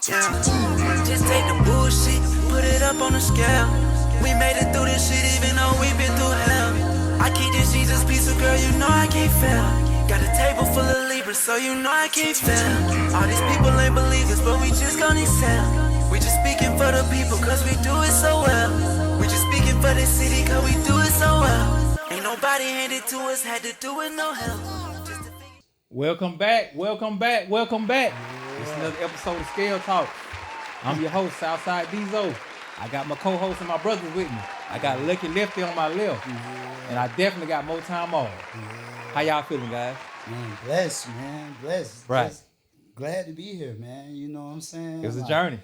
Yeah. Just take the bullshit, put it up on the scale. We made it through this shit even though we been through hell. I keep this Jesus pizza, girl, you know I can't fail. Got a table full of Libras, so you know I can't fail. All these people ain't believers, but we just gonna excel. We just speaking for the people, cause we do it so well. We just speaking for the city, cause we do it so well. Ain't nobody handed to us, had to do it no help. Welcome back. It's another episode of ScaleTalk. I'm your host, Southside Deezo. I got my co-host and my brothers with me. I got Lucky Lefty on my left. And I definitely got MotownMarv. How y'all feeling, guys? Man, blessed. Right. Just glad to be here, man. You know what I'm saying? It was a journey.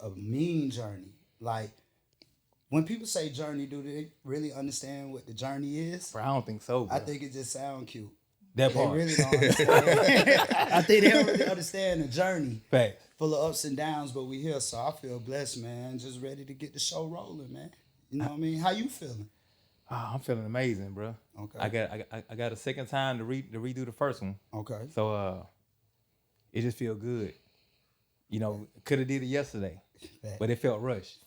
A mean journey. Like, when people say journey, do they really understand what the journey is? Bro, I don't think so, bro. I think it just sounds cute. That They part. really don't understand. I think they don't really understand the journey. Fact. Full of ups and downs, but we here, so I feel blessed, man. Just ready to get the show rolling, man. You know what I mean? How you feeling? Oh, I'm feeling amazing, bro. Okay. I got a second time to redo the first one. Okay. So it just feel good. You know, could have did it yesterday, but it felt rushed.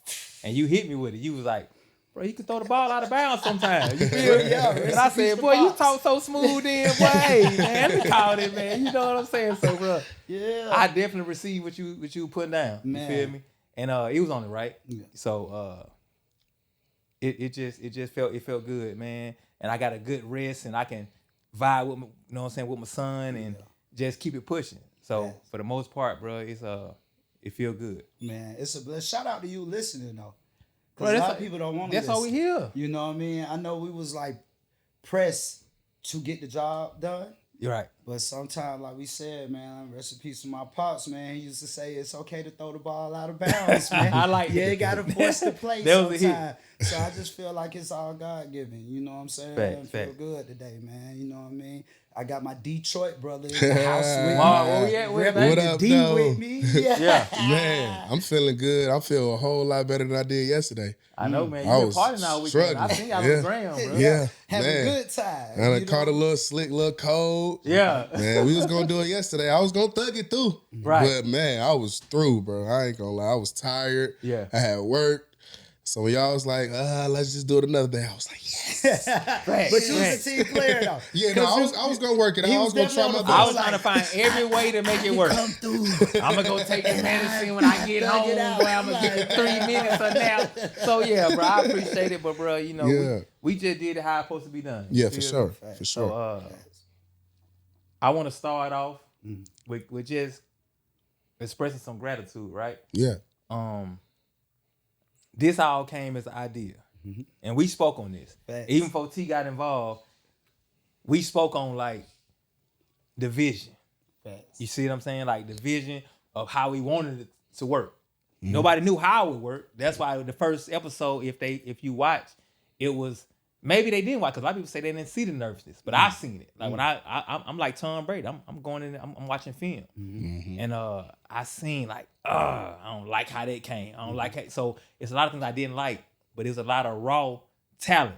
And you hit me with it. You was like, bro, you can throw the ball out of bounds sometimes. You feel me? Yeah, and I said, boy, you talk so smooth then, boy. Hey, man, let me call it, man. You know what I'm saying? So, bro, Yeah. I definitely received what you putting down. Man. You feel me? And it was on it, right? Yeah. So it just felt good, man. And I got a good rest, and I can vibe with my, you know what I'm saying, with my son, and just keep it pushing. So for the most part, bro, it feel good. Man, it's a bless. Shout out to you listening though, Bro, because a lot of people don't want to. That's all we hear. You know what I mean? I know we was like pressed to get the job done, You're right. but sometimes, like we said, man, rest in peace to my pops, man. He used to say it's okay to throw the ball out of bounds, man. I like you that. got to force the play That was a hit. sometimes. So I just feel like it's all God given. You know what I'm saying? Fact. Feel good today, man. You know what I mean? I got my Detroit brother in the house with me. Marv, where we at? Repping What the up, D though? with me. Yeah. Man, I'm feeling good. I feel a whole lot better than I did yesterday. I know, man. I You been was partying all weekend. I struggling. think I was Yeah. grand, bro. Yeah, Having man. a good time. And I you caught a know? little slick, little cold. Yeah. Man, we was gonna do it yesterday. I was gonna thug it through. Right. But man, I was through, bro. I ain't gonna lie. I was tired. Yeah. I had work. So when y'all was like, let's just do it another day, I was like, yes. But you was a team player though. Yeah, no, I was gonna work it out. he I was was gonna try definitely my on the best. I was trying to find every way to make it work. Come through. I'm going to go take the medicine when I get Gotta home, get out. boy. I'm going to get the 3 minutes or now. So, yeah, bro, I appreciate it. But, bro, you know, Yeah. we just did it how it's supposed to be done. Yeah, You for feel sure. me? For So, sure. I want to start off with just expressing some gratitude, right? Yeah. This all came as an idea. And we spoke on this. Facts. Even before T got involved, we spoke on, like, the vision. Facts. You see what I'm saying? Like the vision of how we wanted it to work. Nobody knew how it would work. That's why the first episode, if you watch, it was maybe they didn't watch because a lot of people say they didn't see the nervousness, but I seen it. Like when I'm like Tom Brady, I'm going in, I'm watching film, and I seen like I don't like how that came. I don't like how, so it's a lot of things I didn't like, but it's a lot of raw talent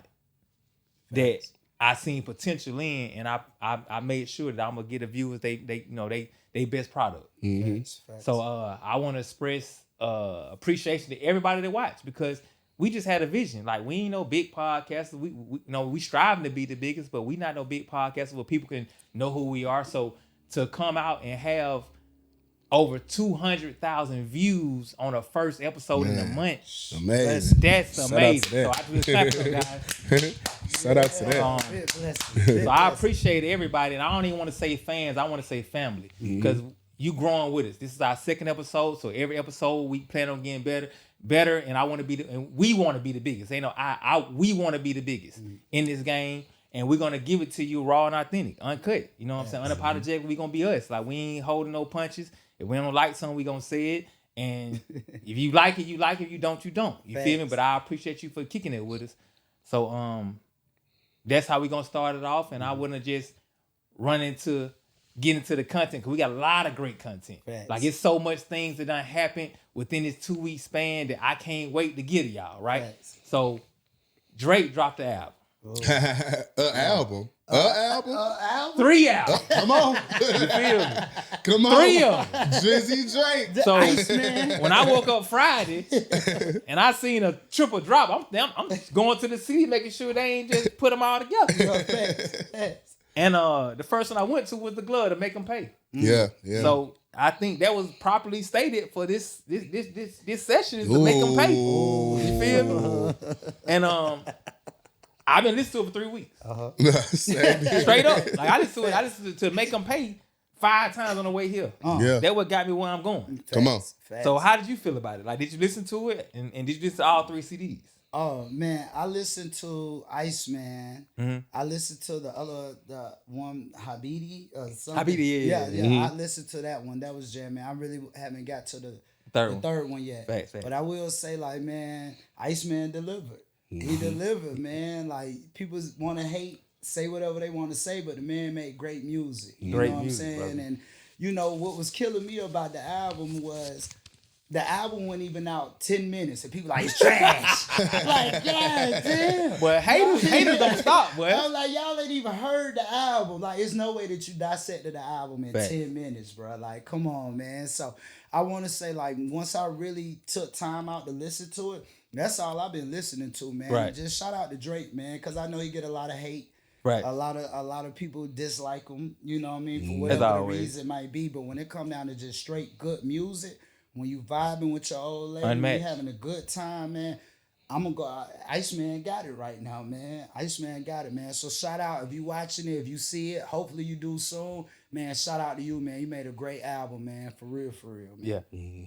that I seen potential in, and I made sure that I'm gonna get the viewers they best product. Facts. So I want to express appreciation to everybody that watch because we just had a vision. Like we ain't no big podcasters. We striving to be the biggest, but we not no big podcasters where people can know who we are. So to come out and have over 200,000 views on a first episode in a month, Amazing. that's Shout out amazing. to that. So I just clap for you guys. Shout out to that. Big blessing. So I appreciate everybody, and I don't even want to say fans. I want to say family because you growing with us. This is our second episode, so every episode we plan on getting better. And I want to be, and we want to be the biggest. Ain't no we want to be the biggest in this game, and we're gonna give it to you raw and authentic, uncut. You know what I'm saying? Unapologetic. We gonna be us. Like we ain't holding no punches. If we don't like something, we gonna say it. And if you like it, you like it. If you don't, you don't. You feel me? But I appreciate you for kicking it with us. So that's how we gonna start it off. And I wouldn't just get into the content because we got a lot of great content. Facts. Like it's so much things that done happened within this 2-week span that I can't wait to get to y'all, right? Facts. So Drake dropped the album. Album. Album. 3 albums. Come on. You feel me? Come on. 3 of them. Drizzy Drake. So Iceman. when I woke up Friday and I seen a triple drop, I'm going to the city making sure they ain't just put them all together. Facts. And the first one I went to was the glove to make them pay. Yeah. So I think that was properly stated for this session is to make them pay. You feel me? And I've been listening to it for 3 weeks. Straight up. Like I listened to make them pay 5 times on the way here. Yeah. That's what got me where I'm going. Facts. Come on. Facts. So how did you feel about it? Like, did you listen to it? And did you listen to all 3 CDs? Oh man, I listened to Iceman. I listened to the one Habidi or something. Habidi, yeah. I listened to that one. That was jamming. I really haven't got to the third one yet. Facts. But I will say, like, man, Iceman delivered. He delivered, man. Like, people want to hate, say whatever they want to say, but the man made great music. You know what I'm saying? Brother. And you know what was killing me about the album was the album wasn't even out 10 minutes, and people like, it's trash. Like, God damn. But haters don't stop, boy. I'm like, y'all ain't even heard the album. Like, there's no way that you dissected the album in Facts. 10 minutes, bro. Like, come on, man. So I want to say, like, once I really took time out to listen to it, that's all I've been listening to, man. Right. Just shout out to Drake, man, because I know he get a lot of hate. Right. A lot of people dislike him, you know what I mean, for As whatever the always. reason it might be. But when it come down to just straight good music, when you vibing with your old lady, Unmatched. you having a good time, man, I'm gonna go. Iceman got it right now, man. Iceman got it, man. So shout out if you watching it, if you see it. Hopefully you do soon, man. Shout out to you, man. You made a great album, man. For real, man. Yeah.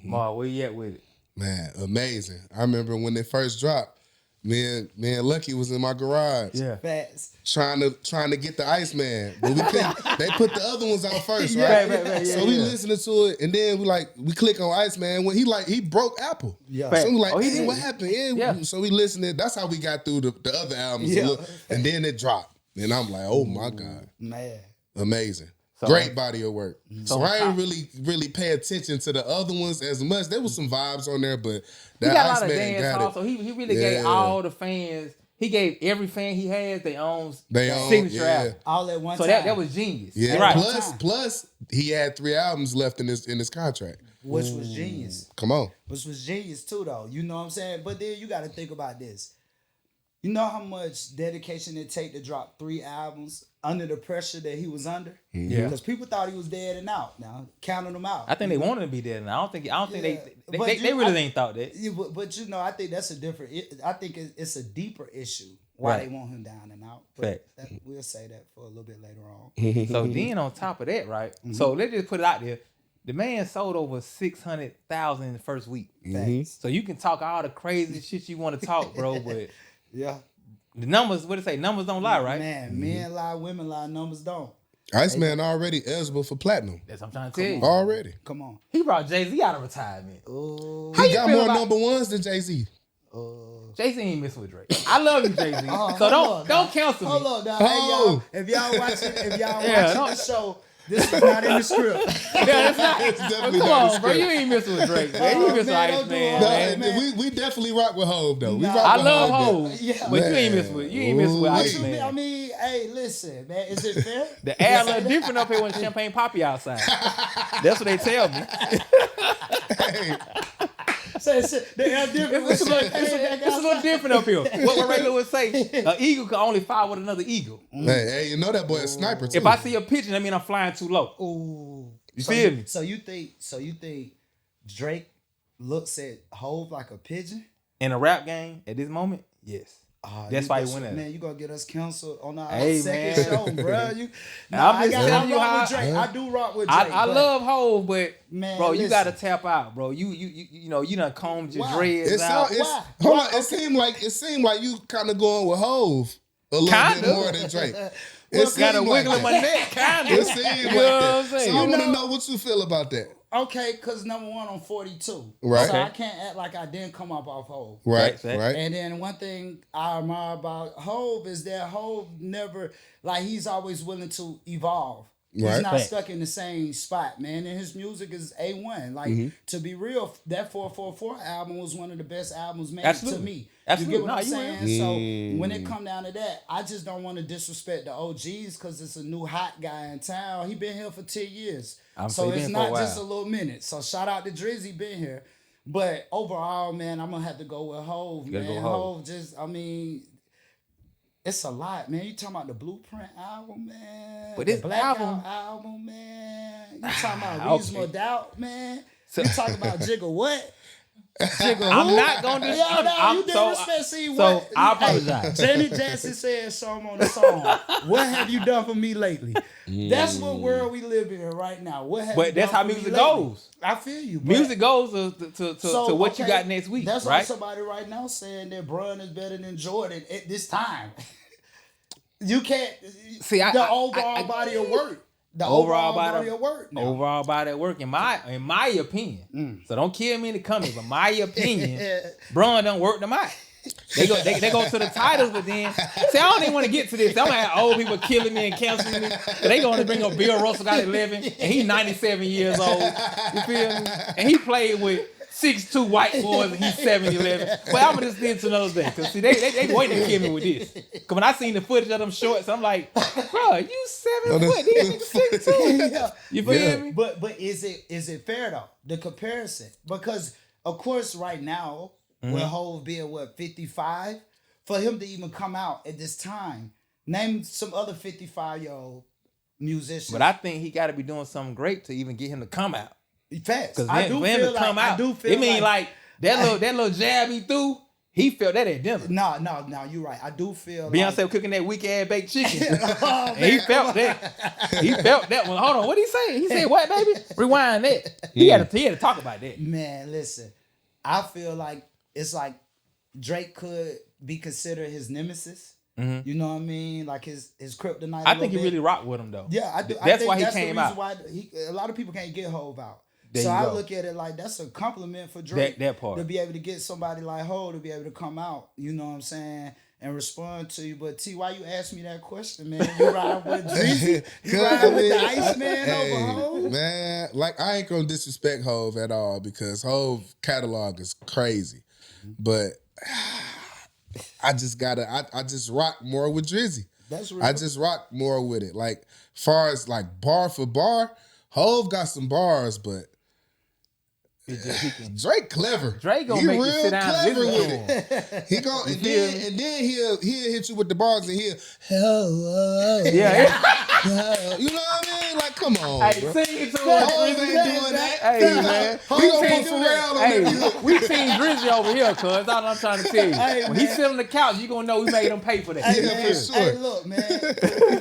Ma, where you at with it? Man, amazing. I remember when they first dropped, me and Lucky was in my garage. Yeah. Facts. Trying to get the Iceman. But we couldn't. They put the other ones out first, right? Right, So we listening to it, and then we click on Iceman when he broke Apple. Yeah. So we like, he hey, did. what happened? Yeah. So we listening. That's how we got through the other albums. Yeah. And then it dropped. And I'm like, oh my God. Man. Amazing. So- Great body of work. So- So I ain't really pay attention to the other ones as much. There was some vibes on there, but He that got a lot of Iceman dance got halls, it. so he really gave all the fans. He gave every fan he has their own They own, signature yeah. album. All at one So time. that was genius. Yeah. Right. Plus he had 3 albums left in his contract. Which was genius. Come on. Which was genius too, though. You know what I'm saying? But then you got to think about this. You know how much dedication it take to drop 3 albums under the pressure that he was under? Yeah. Because people thought he was dead and out. Now counting them out. I think they wanted to be there, and I don't think Yeah. But they really ain't thought that. Yeah, but you know, I think that's a different. I think it's a deeper issue why Right. they want him down and out. But we'll say that for a little bit later on. So then on top of that, right? So let's just put it out there. The man sold over 600,000 in the first week. Thanks. So you can talk all the crazy shit you want to talk, bro, but Yeah. the numbers, what it say? Numbers don't lie, right? Man, men lie, women lie, numbers don't. Iceman already eligible for platinum. That's what I'm trying to tell you. Already. Come on. He brought Jay-Z out of retirement. Oh. How He you got feel more about- number ones than Jay-Z. Jay-Z ain't messing with Drake. I love you, Jay-Z. So hold don't on now. cancel me. Hold on now. Oh. Hey, y'all, if y'all watching Yeah, the show, this is not in the script. Yeah, it's not. It's definitely Come not on, the bro. You script. ain't messing with Drake, man. You Oh, messing with man, Ice don't do Man, all man. that, man. We definitely rock with Hov though. We Nah. rock I with love Hov. Hov, Yeah. but you ain't Man. messing with What Ice you mean? I Man. mean, hey, listen, man. Is it fair? The air look different up here when Champagne Poppy outside. That's what they tell me. Say the air different. It's a little different up here. What Ray would say, an eagle can only fly with another eagle. Hey, you know that boy a sniper too. If I see a pigeon, that mean I'm flying too low. Ooh. You feel me? So you think Drake looks at Hov like a pigeon? In a rap game at this moment, yes. That's why he went at it. Man, you gonna get us canceled on our Hey, second man. show, bro. You, I'm just telling you rock how- with Drake. I do rock with Drake. I but love Hov, but Man, bro, you listen. gotta tap out, bro. You know you done combed your Why? dreads It's out. Why? hold on. It seemed like you kind of going with Hov a little Kinda. bit more than Drake. Well, It Got a seemed like wiggle in my that. neck, kinda. It seemed You like know what that. I'm saying? So I You want to know- know what you feel about that. Okay, because number one, I'm 42. Right. So Okay. I can't act like I didn't come up off Hov. Right, Right. right. And then one thing I admire about Hov is that Hov never, like, he's always willing to evolve. He's Right. not Facts. stuck in the same spot, man. And his music is A1. Like, to be real, that 444 album was one of the best albums made Absolutely. to me. Absolutely. You get what I'm No, you saying? So when it come down to that, I just don't want to disrespect the OGs because it's a new hot guy in town. He been here for 10 years. So he it's been for a not just a while. little minute. So shout out to Drizzy been here. But overall, man, I'm going to have to go with Hov, gotta man. go Hov. Hov just, I mean... It's a lot, man. You talking about the Blueprint album, man? But the this Blackout album, man. You talking about Okay. Reasonable Doubt, man? You talking about Jigga what? I'm not gonna do. You didn't respect. See so what? I apologize. Janet Jackson said something on the song. What have you done for me lately? That's what world we live in right now. What have you But that's done how for me music lately? goes. I feel you. But Music goes to so, what you okay, got next week, That's right? why somebody right now saying that Bron is better than Jordan at this time. You can't See, the overall body of work. The overall body of work. Now. Overall body of work, in my opinion. So don't kill me in the comments, but my opinion, Bron don't work them out. They go to the titles, but then see, I don't even want to get to this. I'm gonna have old people killing me and canceling me. But they gonna bring up Bill Russell got 11 and he's 97 years old. You feel me? And he played with 6'2" white boys and he's 7'11". But I'm gonna just get to another thing. Cause see, they waiting to kill me with this. Cause when I seen the footage of them shorts, I'm like, bro, you 7 foot, these niggas 6'2". Yeah. You feel me? But is it fair though? The comparison. Because of course right now, with Hov being 55, for him to even come out at this time, name some other 55-year-old musicians. But I think he gotta be doing something great to even get him to come out. Facts. Cause I then do for him feel to come like, out, I do feel it mean like that little jab he threw, he felt that at dinner. No, you're right. I do feel Beyonce like was cooking that weak ass baked chicken. Oh, And he felt that. He felt that one. Hold on, what he say? He said what, baby? Rewind that. He had to talk about that. man, listen. I feel like it's like Drake could be considered his nemesis. You know what I mean? Like his kryptonite. I think he really rocked with him though. Yeah, I do. I That's think why he that's came the reason out. Why a lot of people can't get Hov out. There So you I go. look at it like that's a compliment for Drake. That part. To be able to get somebody like Hov to be able to come out, you know what I'm saying, and respond to you. But T, why you ask me that question, man? You ride with Drizzy? You ride with the Iceman over Hov? Man, like I ain't gonna disrespect Hov at all because Hov catalog is crazy. But I just rock more with Drizzy. That's real. I just rock more with it. Like far as like bar for bar, Hov got some bars, but Drake clever. Drake gonna he make you real sit down and clever listen with to it. He gon' and feel then he'll hit you with the bars and he'll hello. Yeah. You know what I mean? Like come on, Hey, bro. sing it to Hov us. ain't doing that. Hey, man. We gonna put Pharrell on Hey, that. we seen Drizzy over here, cuz. That's all I'm trying to tell you. Hey, when he man. sit on the couch, you gonna know we made him pay for that. Hey, Yeah, man, for sure. hey, look, man.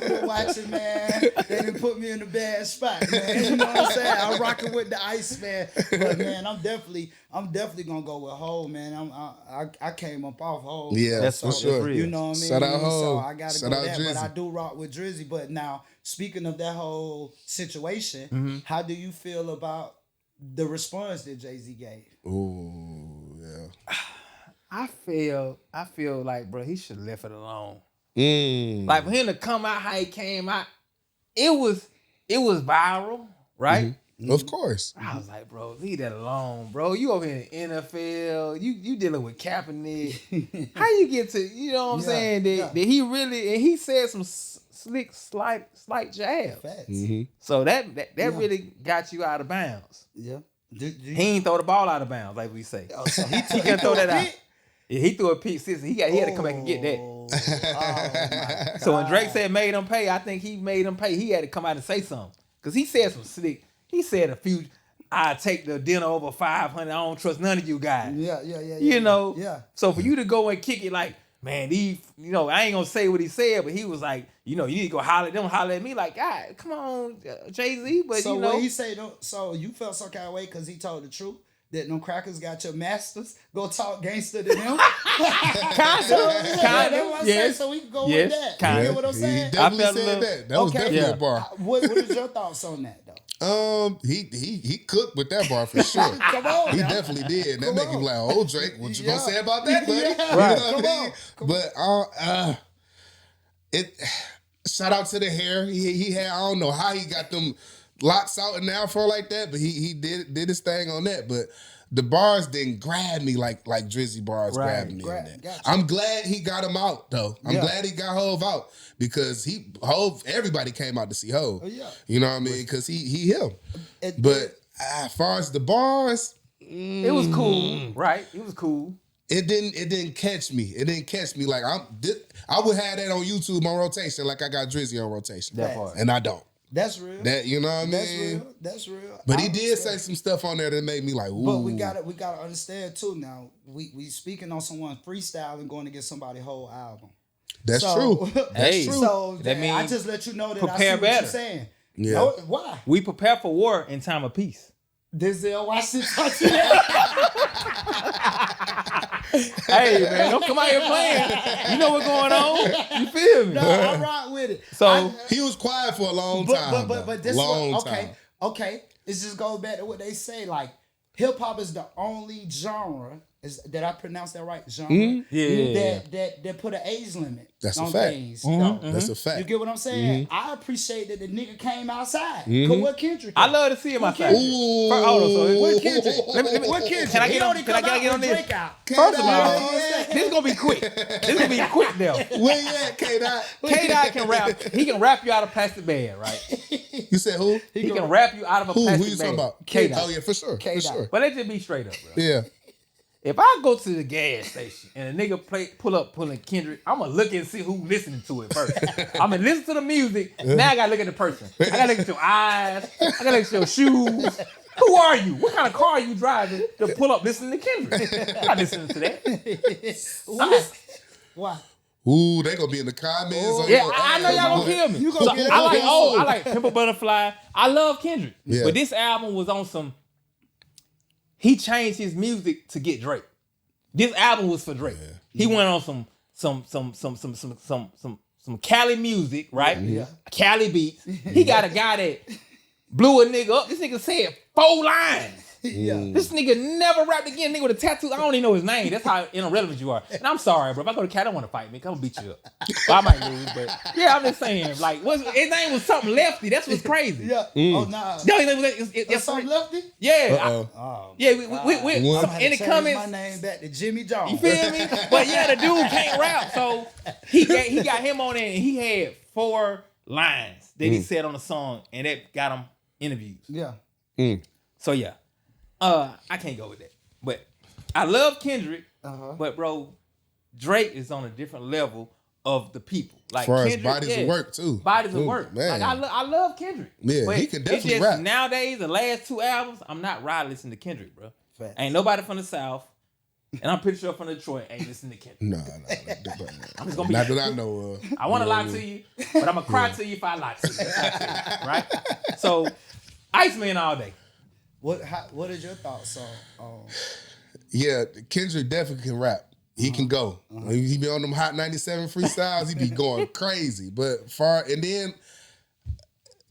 People watching, man. They done put me in a bad spot, man. You know what I'm saying? I'm rocking with the ice, man. But man, I'm definitely gonna go with Hov, man. I came up off Hov. Yeah, That's for for sure. real. You know what I mean? Shout out So Hov. I gotta Shout go out that, but Drizzy. I do rock with Drizzy. But now, speaking of that whole situation, Mm-hmm. how do you feel about the response that Jay-Z gave? Ooh, yeah. I feel like, bro, he should have left it alone. Mm. Like for him to come out how he came out, it was viral, right? Of course. I was like, bro, leave that alone, bro. You over here in the NFL, you dealing with Kaepernick. How you get to, you know what I'm saying? That he really, and he said some slick, slight jab. Facts. So that really got you out of bounds. Yeah. He ain't throw the ball out of bounds, like we say. Oh, so he He can throw that out. Yeah, he threw a pick six. He had to come back and get that. Oh, my So when Drake God. said made him pay, I think he made him pay. He had to come out and say something. Because he said some slick. He said a few, I take the dinner over 500. I don't trust none of you guys. Yeah. You know? Yeah. So for you to go and kick it like, man, these, you know, I ain't going to say what he said, but he was like, you know, you need to go holler at them, holler at me. Like, God, come on, Jay-Z. But, So you know. what he say? So you felt some kind of way because he told the truth that them crackers got your masters. Go talk gangster to them. Kind So, of. that's what I say. So we can go with that. Kind You of. get what I'm He saying? definitely I felt a said little- that. That was definitely a bar. What is your thoughts on that though? He cooked with that bar for sure. Come on, He now. definitely did. And that Come make him on. like, oh Drake, what you Yeah. gonna say about that, buddy? Yeah. You Right. know what Come I mean? on. But shout out to the hair. He had, I don't know how he got them locks out in the afro like that, but he did his thing on that. But the bars didn't grab me like Drizzy bars grabbed me on that. Gotcha. I'm glad he got him out though. I'm glad he got Hove out because everybody came out to see Hove. Oh, yeah. You know what I mean? Because he him. But as far as the bars, It was cool, right? It was cool. It didn't catch me. It didn't catch me like I would have that on YouTube on rotation, like I got Drizzy on rotation. That part. And I don't. That's real. That you know what I mean? That's real. But he did say some stuff on there that made me like, ooh. But we gotta understand too now. We speaking on someone freestyling going to get somebody whole album. That's true. Hey, That's true. So that means I just let you know that prepare I see what better. you're saying. Yeah. No, why? We prepare for war in time of peace. Denzel Washington. Hey man, don't come out here playing. You know what's going on. You feel me? No, I rock with it. So He was quiet for a long time. But this long what time. okay. It just goes back to what they say. Like hip hop is the only genre. Did I pronounce that right? Genre. Yeah. That put an age limit. That's a on fact. things. That's a fact. You get what I'm saying? I appreciate that the nigga came outside. Cause what Kendrick? I love to see him outside. Ooh. Hold on, so What Kendrick? Let me- What Kendrick? Can I He get on? only Can I come out get on with this? Drake out. First of all, Yeah. this is gonna be quick. This is gonna be quick now. Where you at, K-Dot? K-Dot can rap. He can rap you out of a plastic bag, right? You said who? He can rap you out of a Who plastic you bag. talking about? K-Dot. Oh yeah, for sure. For K-Dot. sure. But let's just be straight up, bro. Yeah. If I go to the gas station and a nigga pulling Kendrick, I'm gonna look and see who listening to it first. I'm gonna listen to the music. Now I gotta look at the person. I gotta look at your eyes. I gotta look at your shoes. Who are you? What kind of car are you driving to pull up listening to Kendrick? I'm not listening to that. Why? Ooh, they gonna be in the comments. on Yeah, your I know ass, y'all boy. gonna kill me. You gonna So get I like canceled. I like Pimple Butterfly. I love Kendrick. Yeah. But this album was on some. He changed his music to get Drake. This album was for Drake. He went on some Cali music, right? Yeah. Cali beats. He got a guy that blew a nigga up. This nigga said 4 lines. Yeah. This nigga never rapped again. Nigga with a tattoo. I don't even know his name. That's how irrelevant you are. And I'm sorry, bro. If I go to Cat, I don't want to fight me. Come beat you up. Well, I might lose, but yeah, I'm just saying. Like, his name was something Lefty. That's what's crazy. Yeah. Oh nah. No, his name was That's something Lefty? Yeah. Uh-oh. Oh. Yeah, we One- in the Change comments. my name back to Jimmy Jones. You feel me? But yeah, the dude can't rap, so he got him on there, and he had 4 lines that he said on the song, and that got him interviews. Yeah. So yeah, I can't go with that. But I love Kendrick, but bro, Drake is on a different level of the people. Like As far as Kendrick, bodies of work too. Bodies of Ooh, work. man. Like I love Kendrick. Yeah, but he can definitely it's just rap. Nowadays, the last 2 albums, I'm not riding listening to Kendrick, bro. Facts. Ain't nobody from the South, and I'm pretty sure from Detroit ain't listening to Kendrick. No. I'm just gonna be Not that I know of. I want to lie to you, but I'm gonna cry to you if I lie to you. That's how I feel, right? So, Iceman all day. What is your thoughts on Yeah, Kendrick definitely can rap. He can go. He be on them Hot 97 freestyles. He be going crazy. But and then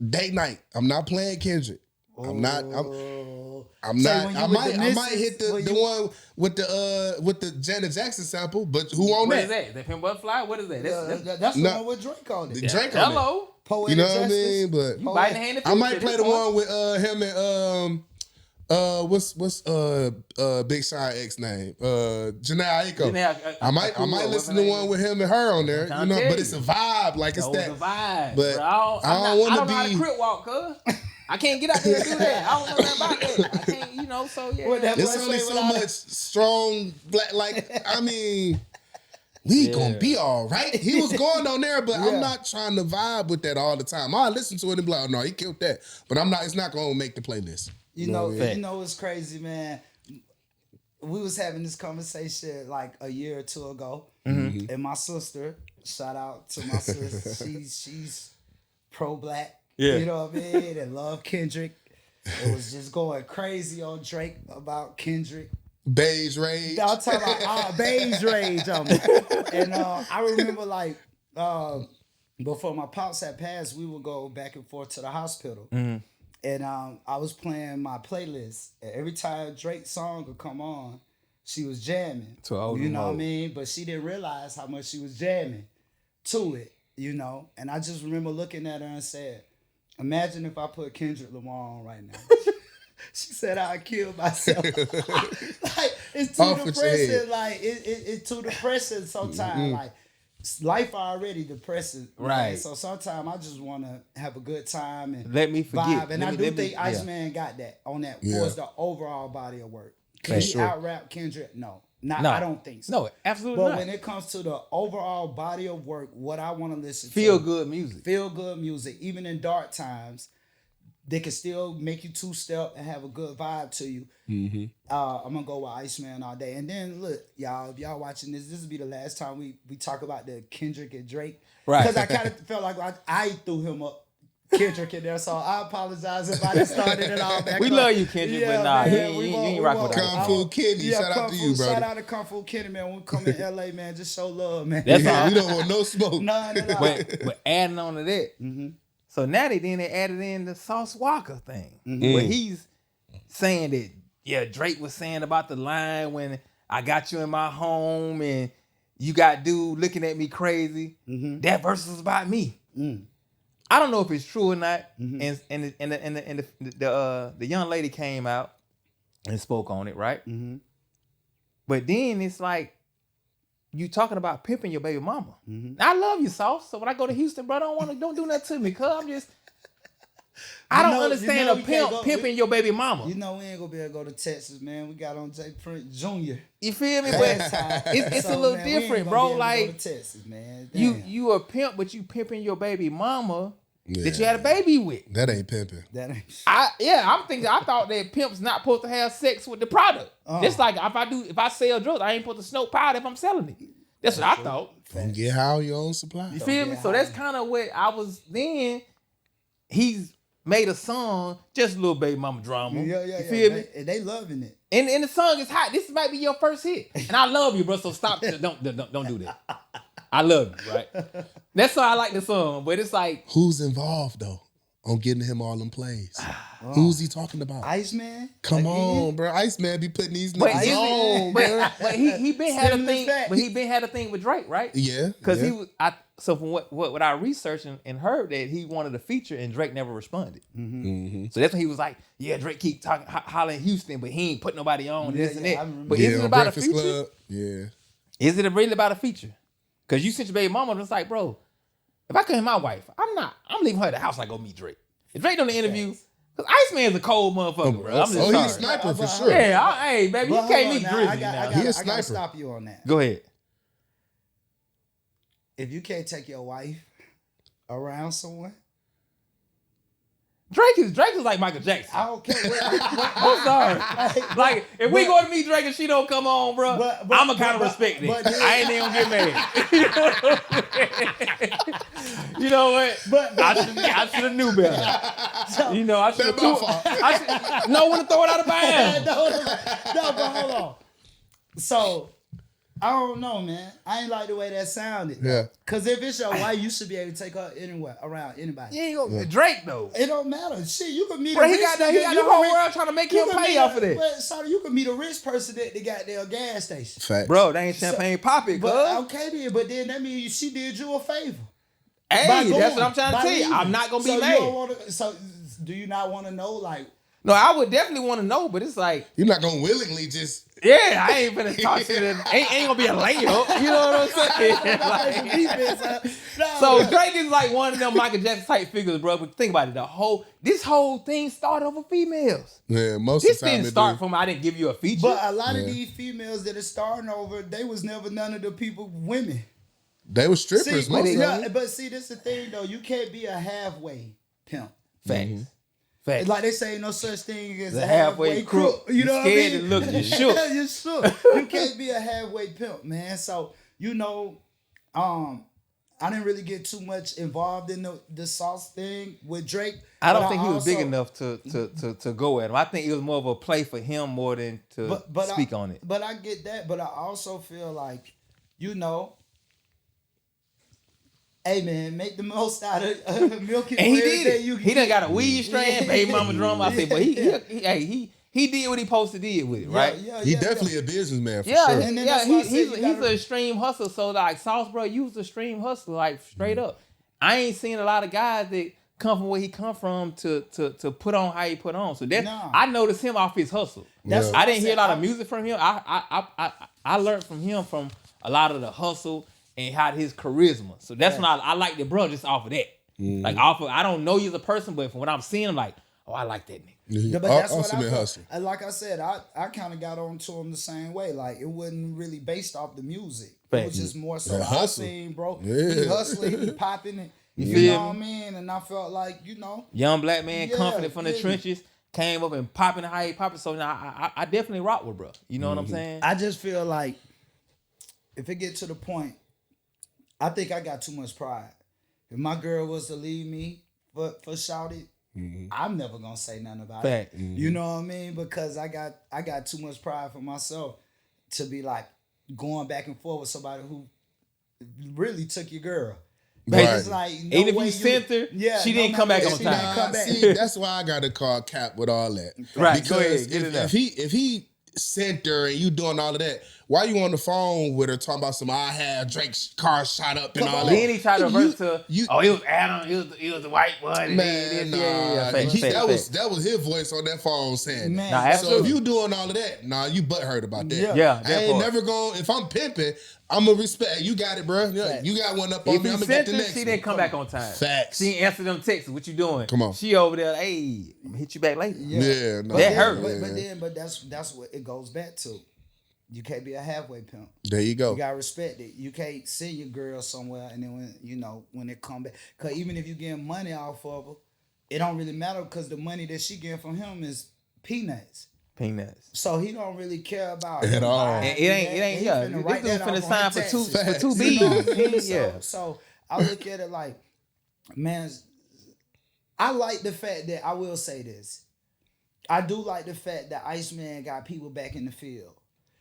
date night. I'm not playing Kendrick. I'm not. I'm Say not. when you I with might. the I might missus, hit the when one with the Janet Jackson sample. But who on What that? is that? That Pimp Butterfly? What is that? that's the No. one with Drake on it. Drake on it. Hello. Poetic You know what I Justice. mean? But You biting the hand if I you might shit play this the one with him and what's Big Sean X name? Janae Aiko. I might listen to one with him and her on there, I'm you know, trying to but tell it's a you. vibe, like it's That was that. a vibe. But bro. I don't I wanna don't know how to be- crit walk, cuz. I can't get out there and do that. I don't know nothing about that. I can't, so yeah. What that There's boy only say so without much strong black, like, I mean, we gonna be all right. He was going on there, but I'm not trying to vibe with that all the time. I listen to it and be like, oh, no, he killed that. But it's not gonna make the playlist. You know what I mean? you know what's crazy, man? We was having this conversation like a year or 2 ago. And my sister, shout out to my sister, she's pro-black. Yeah. You know what I mean? And love Kendrick. It was just going crazy on Drake about Kendrick. Beige Rage. I'm talking about beige rage on me. And I remember like before my pops had passed, we would go back and forth to the hospital. And I was playing my playlist. And every time Drake's song would come on, she was jamming. To a whole You new know what I mode. mean? But she didn't realize how much she was jamming to it. you know, and I just remember looking at her and said, imagine if I put Kendrick Lamar on right now. She said I'd kill myself. Like, it's too depressing. Like, it's too depressing sometimes. Like, life already depressing. Right. Man. So sometimes I just want to have a good time and let me forget. vibe. And I do think Iceman got that on that towards the overall body of work. Can he out-rap Kendrick? No. I don't think so. No, absolutely but not. when it comes to the overall body of work, what I want to listen to. Feel good music. Even in dark times, they can still make you two-step and have a good vibe to you. Mm-hmm. I'm going to go with Iceman all day. And then, look, y'all, if y'all watching this will be the last time we talk about the Kendrick and Drake. Right. Because I kind of felt like I threw him up. Kendrick in there, so I apologize if I just started it all back. We love you, Kendrick, but nah, he ain't rocking with Kung Fu Kenny. Shout out to you, bro. Shout out to Kung Fu Kenny, man. When we come to LA, man, just show love, man. That's all. We don't want no smoke. None at all. But adding on to that, so now they added in the Sauce Walka thing, where he's saying that Drake was saying about the line when I got you in my home and you got dude looking at me crazy. That verse was about me. I don't know if it's true or not, and the young lady came out and spoke on it, right? But then it's like you talking about pimping your baby mama. I love you, Sauce. So when I go to Houston, bro, don't do that to me, cuz I don't understand a pimp pimping your baby mama. You know we ain't gonna be able to go to Texas, man. We got on J. Prince Jr. You feel me? But it's a little different, bro. Like go to Texas, man. You a pimp, but you pimping your baby mama. That you had a baby with. That ain't pimping. I thought that pimp's not supposed to have sex with the product. It's like if I sell drugs, I ain't supposed to smoke powder if I'm selling it. That's what I thought. Don't get high on your own supply. You feel me? So that's kind of what I was then. He's made a song, just a little baby mama drama. You feel me? They loving it. And the song is hot. This might be your first hit. And I love you, bro. So stop. Don't do that. I love you, right? That's why I like the song. But it's like, who's involved though on getting him all in plays? Who's he talking about? Iceman. Come on, bro. Iceman be putting these niggas on, bro. But he been had a thing. But he been had a thing with Drake, right? Yeah. Because he was. So from what I researched and heard that he wanted a feature and Drake never responded. So that's when he was like, yeah, Drake keep talking hollering Houston, but he ain't put nobody on this and that. But is it about a feature? Club. Yeah. Is it really about a feature? Because you sent your baby mama, and it's like, bro, if I couldn't my wife, I'm leaving her at the house. I go meet Drake. If Drake on the interview, because Iceman's a cold motherfucker, bro. I'm just he's a sniper for sure. Yeah, hey, baby, you can't meet Drizzy now. He a sniper. I gotta stop you on that. Go ahead. If you can't take your wife around someone, Drake is like Michael Jackson. I don't care. I'm sorry. Like, if we go to meet Drake and she don't come on, bro, I'ma kind of respect it. I ain't even gonna get mad. You know what? I should have knew better. I should have know when to throw it out of bounds. No, but hold on. So, I don't know, man. I ain't like the way that sounded. Yeah. Cause if it's your wife, you should be able to take her anywhere around anybody. You ain't gonna Drake though. It don't matter. Shit, you can meet bro, a rich. He got the whole world trying to make him pay off of that. But sorry, you can meet a rich person at the goddamn gas station. Facts. Bro, they ain't champagne popping, but okay then. But then that means she did you a favor. Hey, that's what I'm trying to tell you. I'm not gonna be mad. So do you not want to know like? No, I would definitely want to know, but it's like you're not gonna willingly just. Yeah, I ain't finna talk shit. Ain't gonna be a layup. You know what I'm saying? So Drake is like one of them Michael Jackson type figures, bro. But think about it. This whole thing started over females. Yeah, most this of the time didn't start from I didn't give you a feature. But a lot of these females that are starting over, they was never none of the women. They were strippers, see, most of them. But see, this is the thing though. You can't be a halfway pimp. Facts. Facts. Like they say, no such thing as a halfway crook. You know what I mean? Scared to look, you shook. You shook. You can't be a halfway pimp, man. So I didn't really get too much involved in the sauce thing with Drake. I don't think he was big enough to go at him. I think it was more of a play for him more than to speak on it. But I get that. But I also feel like, hey man, make the most out of milking. And he did it. He done got a weed strand, baby mama drum. I said, but he did what he supposed to do with it, right? He definitely a businessman for sure. And he's an extreme hustler. So like Sauce, bro, you was a extreme hustler, like straight up. I ain't seen a lot of guys that come from where he come from to put on how he put on. So that I noticed him off his hustle. That's I didn't hear a lot of music from him. I learned from him from a lot of the hustle and how his charisma. So that's when I like the bro just off of that. Like off of, I don't know you as a person, but from what I'm seeing, I'm like, oh, I like that nigga. Yeah, but that's what ultimate I hustle. like I said, I kind of got on to him the same way. Like it wasn't really based off the music. Fact. It was just more so The I hustle. seen, bro. Yeah. He hustling, he popping it. You feel know what I me? mean? And I felt like, Young black man, Yeah, confident from the yeah. trenches, came up and popping how he popping. So now I definitely rock with bro. You know what I'm saying? I just feel like if it get to the point, I think I got too much pride. If my girl was to leave me for shouted, I'm never gonna say nothing about Fact. it. You know what I mean? Because I got too much pride for myself to be like going back and forth with somebody who really took your girl. Right. It's like no Even if way you sent her, she didn't come back on she time. didn't come back. See, that's why I got to call Katt with all that. Right, Because go ahead, get it out. if he sent her and you doing all of that, why you on the phone with her talking about some I had Drake's car shot up and all that? Then he tried to reverse to, you- it was Adam, it was the white one. Man, Yeah. Fact. That was his voice on that phone saying Man, that. Nah, So if absolutely. you doing all of that, you butthurt about that. Yeah, I that ain't part. never going. If I'm pimping, I'm gonna respect. You got it, bro. Yeah, you got one up on If me. he I'm gonna get sent the her, next. she didn't come back on time. Facts. She ain't answer them texts. What you doing? Come on. She over there, hey, I'm gonna hit you back later. Yeah, no, That hurt. But that's what it goes back to. You can't be a halfway pimp. There you go. You gotta respect it. You can't send your girl somewhere and then when it come back, cause even if you getting money off of her, it don't really matter because the money that she getting from him is peanuts. Peanuts. So he don't really care about At all. And it ain't. Yeah, this dude finna sign for two You know what I mean? B's. Yeah. So I look at it like, man, I like the fact that I will say this. I do like the fact that Iceman got people back in the field.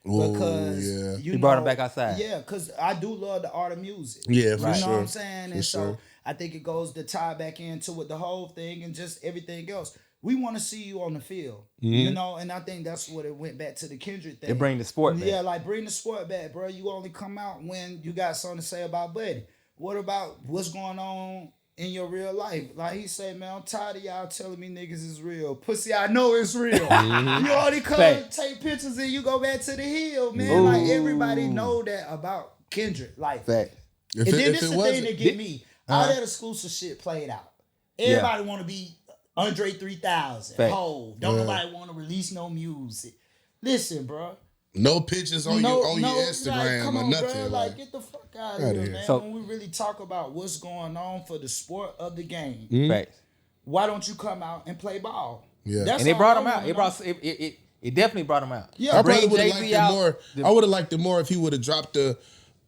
Because He brought him back outside. Yeah, because I do love the art of music. Yeah, for You know sure. what I'm saying? And so sure. I think it goes to tie back into with the whole thing and just everything else. We want to see you on the field, you know, and I think that's what it went back to the Kendrick thing. It bring the sport back. Yeah, like bring the sport back, bro. You only come out when you got something to say about Buddy. What about what's going on in your real life? Like he said, man, I'm tired of y'all telling me niggas is real. Pussy, I know it's real. You only come Fact. take pictures and you go back to the hill, man. Like everybody know that about Kendrick. Like, Fact. and then this the thing that get me. All Uh-huh. that exclusive shit played out. Everybody want to be Andre 3000. Fact. Hov. Don't nobody want to release no music. Listen, bro. No pictures on your Instagram like, come or on, nothing. bro. Like, get the fuck out of here, man. So- when we really talk about what's going on for the sport of the game, Facts. why don't you come out and play ball? Yeah. That's And it all brought I him out. wanna It know. brought it definitely brought him out. Yeah, I Bring probably would have Jay-Z liked it out. more. I would have liked it more if he would have dropped the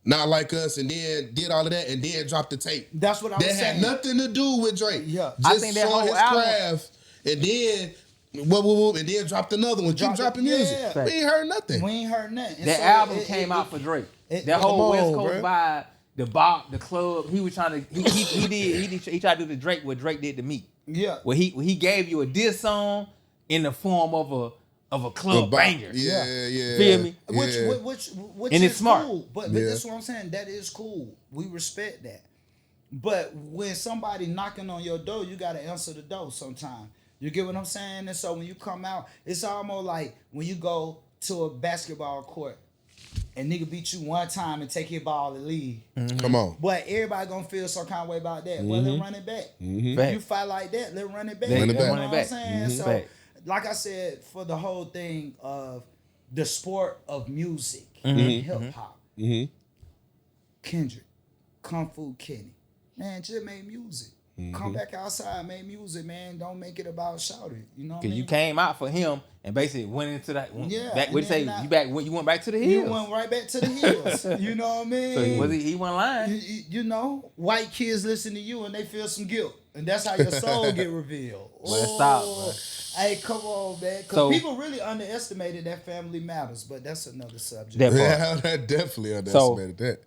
Not Like Us and then did all of that and then dropped the tape. That's what I was That saying. had nothing to do with Drake. Yeah. Just I think that showing whole his album- craft and then and then dropped another one. Keep Dropped it, dropping music. yeah. We ain't heard nothing. We ain't heard nothing. And That so album it- came it- out for Drake. it- That come whole West on, Coast bro. vibe, the bop, the club. He was trying to. He tried to do the Drake what Drake did to me. Yeah. Where he gave you a diss song in the form of a club Bop. banger. Yeah. Feel me? Which Yeah. which And is it's smart. cool. But Yeah. that's what I'm saying. That is cool. We respect that. But when somebody knocking on your door, you gotta answer the door sometime. You get what I'm saying? And so when you come out, it's almost like when you go to a basketball court and nigga beat you one time and take your ball and leave. Come on. But everybody gonna feel some kind of way about that. Well, let's run it back. Fact. You fight like that, let's run it back. Run it You back. know Run it what back. I'm saying? So, Fact. like I said, for the whole thing of the sport of music and hip hop, Kendrick, Kung Fu Kenny, man, just make music. Come back outside, make music, man. Don't make it about shouting. You know what I Cause mean? you came out for him and basically went into that. Yeah, Back, and what you say? then You went back to the You hills. went right back to the hills. You know what I mean? So he wasn't lying. You know, white kids listen to you and they feel some guilt, and that's how your soul get revealed. Well, stop, bro. Hey, come on, man. Because So- people really underestimated that family matters, but that's another subject. That part. Yeah, I definitely underestimated that.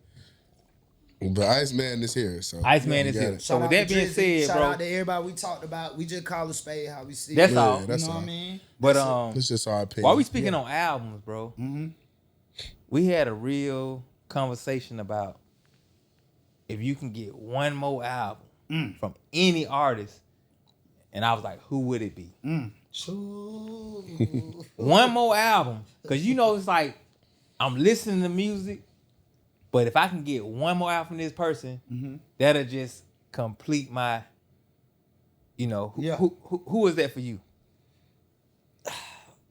But Iceman is here, so Iceman you is got here. it. So Shout with out that to being Drizzy. said, Shout bro, out to everybody we talked about. We just call a spade how we see that's it. all. that's You know all. what I mean? But It's just our opinion. while we speaking on albums, bro, we had a real conversation about if you can get one more album from any artist, and I was like, who would it be? One more album, because it's like I'm listening to music, but if I can get one more album from this person, that'll just complete my, who is that for you?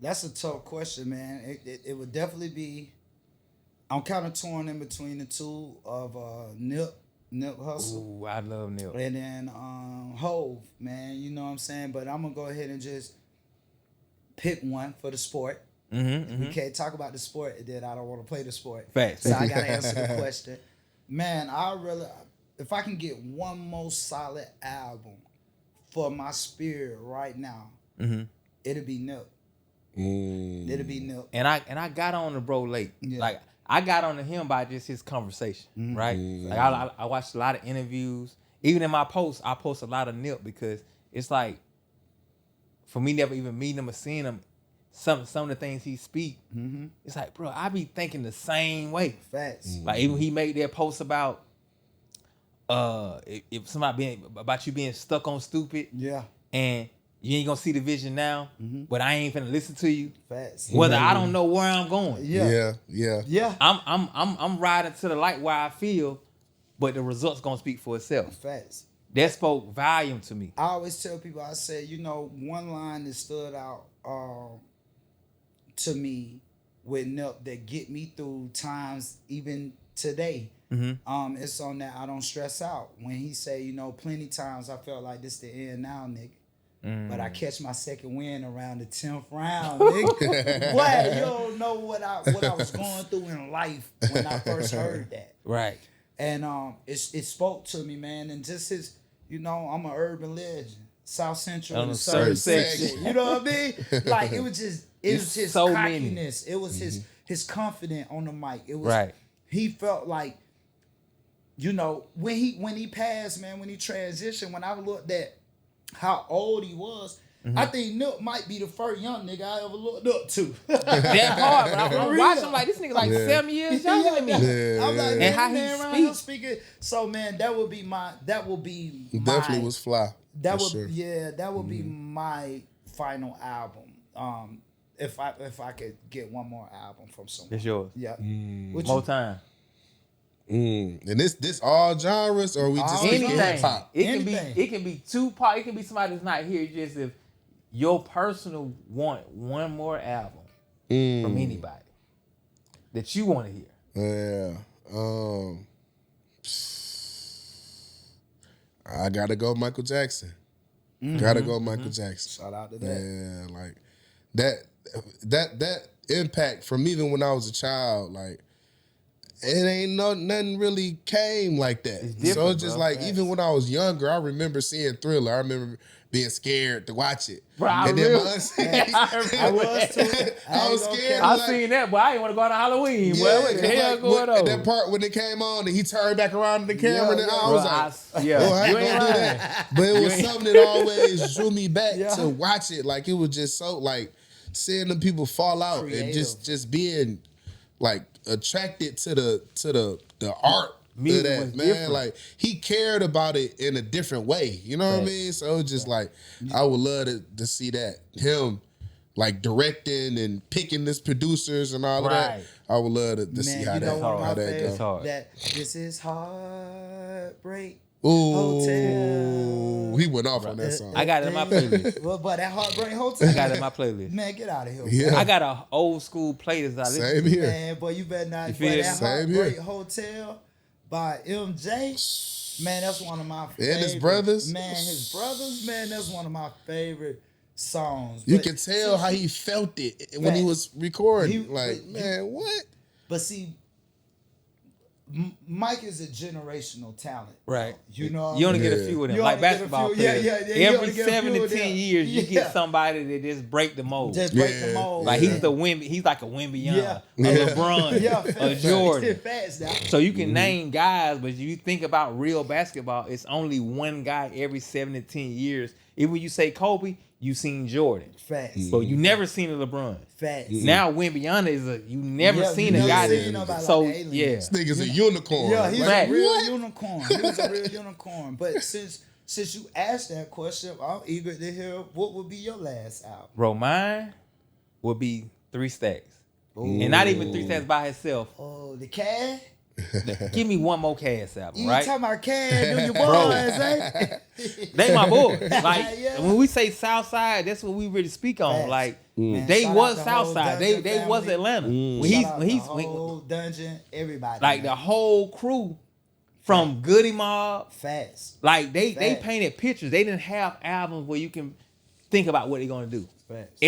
That's a tough question, man. It would definitely be. I'm kind of torn in between the two of Nip Hustle. Ooh, I love Nip. And then Hove, man. You know what I'm saying? But I'm gonna go ahead and just pick one for the sport. We can't talk about the sport, and then I don't want to play the sport. Facts. So I gotta answer the question. Man, if I can get one more solid album for my spirit right now, it'll be Nip. It'll be Nip. And I got on the bro late. Yeah. Like I got on to him by just his conversation, right? Like I watched a lot of interviews. Even in my posts, I post a lot of Nip because it's like, for me never even meeting him or seeing him, some of the things he speak, it's like, bro, I be thinking the same way. Facts. Like even he made that post about if somebody about you being stuck on stupid, and you ain't gonna see the vision now, but I ain't finna listen to you. Facts. Whether I don't know where I'm going. Yeah. I'm riding to the light where I feel, but the results gonna speak for itself. Facts. That spoke volume to me. I always tell people, I say, one line that stood out to me with Nip that get me through times even today. It's on that I don't stress out. When he say, plenty times I felt like this the end now, nigga. But I catch my second win around the 10th round, nigga. What? You don't know what I was going through in life when I first heard that. Right. And it spoke to me, man. And just his, I'm an urban legend. South Central On and the Southern third section. You know what I mean? Like it was his so cockiness. It was his confidence on the mic. It was right. He felt like, when he passed, man, when he transitioned, when I looked at how old he was, I think Nip might be the first young nigga I ever looked up to. That hard, but I'm watching like this nigga like 7 years younger than me. I'm like, and how he speaking. So man, that would be definitely was fly. That would be my final album. If I could get one more album from someone. It's yours. Yeah. Motown. And this all genres, or we just anything. Pop? It can be Tupac. It can be somebody that's not here. Just if your personal want one more album from anybody that you want to hear. Yeah. I gotta go Michael Jackson. Gotta go Michael Jackson. Shout out to that. Yeah, like that impact from even when I was a child, like it ain't nothing really came like that. So it's just like even when I was younger, I remember seeing Thriller. I remember being scared to watch it. Bro, I was too. I was scared. I seen that, but I didn't want to go out on Halloween. Yeah, Boy, what the hell going on? That part when it came on and he turned back around to the camera, and I was like, you I ain't ain't gonna do that. But it was something that always drew me back to watch it. Like it was just so like seeing the people fall out and just being like attracted to the art. Music that, was man, different. like he cared about it in a different way. You know what I mean? So it's just like I would love to see that him like directing and picking this producers and all of that. I would love to see how that goes. That this is Heartbreak Ooh, Hotel. he went off on that song. I got it in my playlist. Well, but that Heartbreak Hotel. I got it in my playlist. Man, get out of here. Yeah. I got a old school playlist. I listen Same to. here. Man, boy, you better not. You But feel that Same Heartbreak here. Hotel by MJ, man, that's one of my favorite. And his brothers. Man, his brothers, man, that's one of my favorite songs. You But can tell how he felt it when he was recording. Man, what? But see, Mike is a generational talent. Right. You know, You only get a few of them. You like only get a basketball few. players. Yeah, you Every only get a 7 few to of 10 them. years, you Yeah. get somebody that just break the mold. Just break the mold. Like he's like a Wemby, a LeBron, a Jordan. Fast now. So you can name guys, but if you think about real basketball, it's only one guy every 7 to 10 years. Even when you say Kobe, you seen Jordan. Facts. But you never seen a LeBron. Facts. Now Wembanyama is you never seen you a guy never seen that nobody so like the alien. yeah. This nigga's a unicorn. Yeah, he's Right. a real What? unicorn. He was a real unicorn. But since you asked that question, I'm eager to hear what would be your last album. Bro, mine would be 3 Stacks. And not even 3 Stacks by himself. Oh, the Cad? Give me one more Cass album, You right? talking about Cad, do your boys, eh? They my boys. Like Yeah. when we say Southside, that's what we really speak on. Facts. Like Man, they shout was out the whole Southside. Dungeon They was family. Atlanta. When Shout out he's the whole Dungeon, everybody. like man. the whole crew from Goody Mob. Facts. Like they Facts. painted pictures. They didn't have albums where you can think about what they're gonna do. Facts.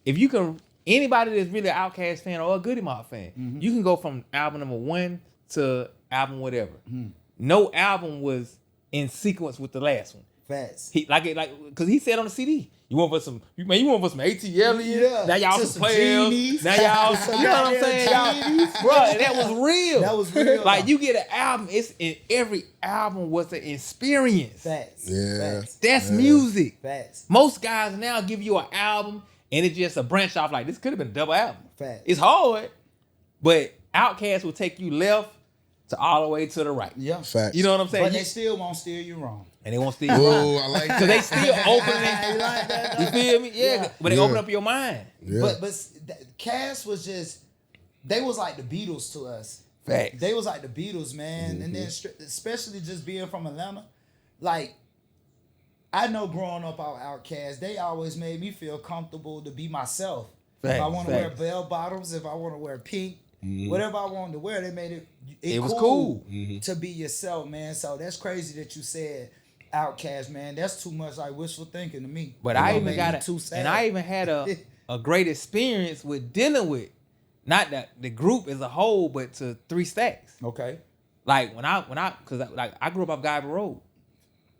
If you can, anybody that's really an OutKast fan or a Goody Mob fan, Mm-hmm. you can go from album number 1 to album whatever. Mm-hmm. No album was in sequence with the last one. Facts. He because he said on the CD, you want for some ATL? Yeah. Now y'all To some some players. genies. Now y'all, Some you know what I'm saying, goddamn y'all, genies. bro? That was real. That was real, Like though. you get an album, it's in every album was an experience. Facts. Yeah. Facts. That's music. Facts. Most guys now give you an album and it's just a branch off. Like this could have been a double album. Facts. It's hard, but OutKast will take you left to all the way to the right. Yeah. Facts. You know what I'm saying? But they still won't steer you wrong. And they won't steal you Oh, wrong. I like Because that. they still open You it. like that? You feel me? Yeah. Yeah. But they Yeah. open up your mind. Yeah. But Cass was just, they was like the Beatles to us. Facts. They was like the Beatles, man. And then especially just being from Atlanta, like I know growing up out OutKast, they always made me feel comfortable to be myself. If I Facts, want to wear facts. bell bottoms, if I want to wear pink, whatever I wanted to wear, they made it was cool. to be yourself, man. So that's crazy that you said OutKast, man. That's too much like wishful thinking to me. But It I gonna even make got me it. too sad. And I even had a great experience with dealing with not the group as a whole, but to 3 Stacks. Okay. Like when I cause I grew up off Guyver Road.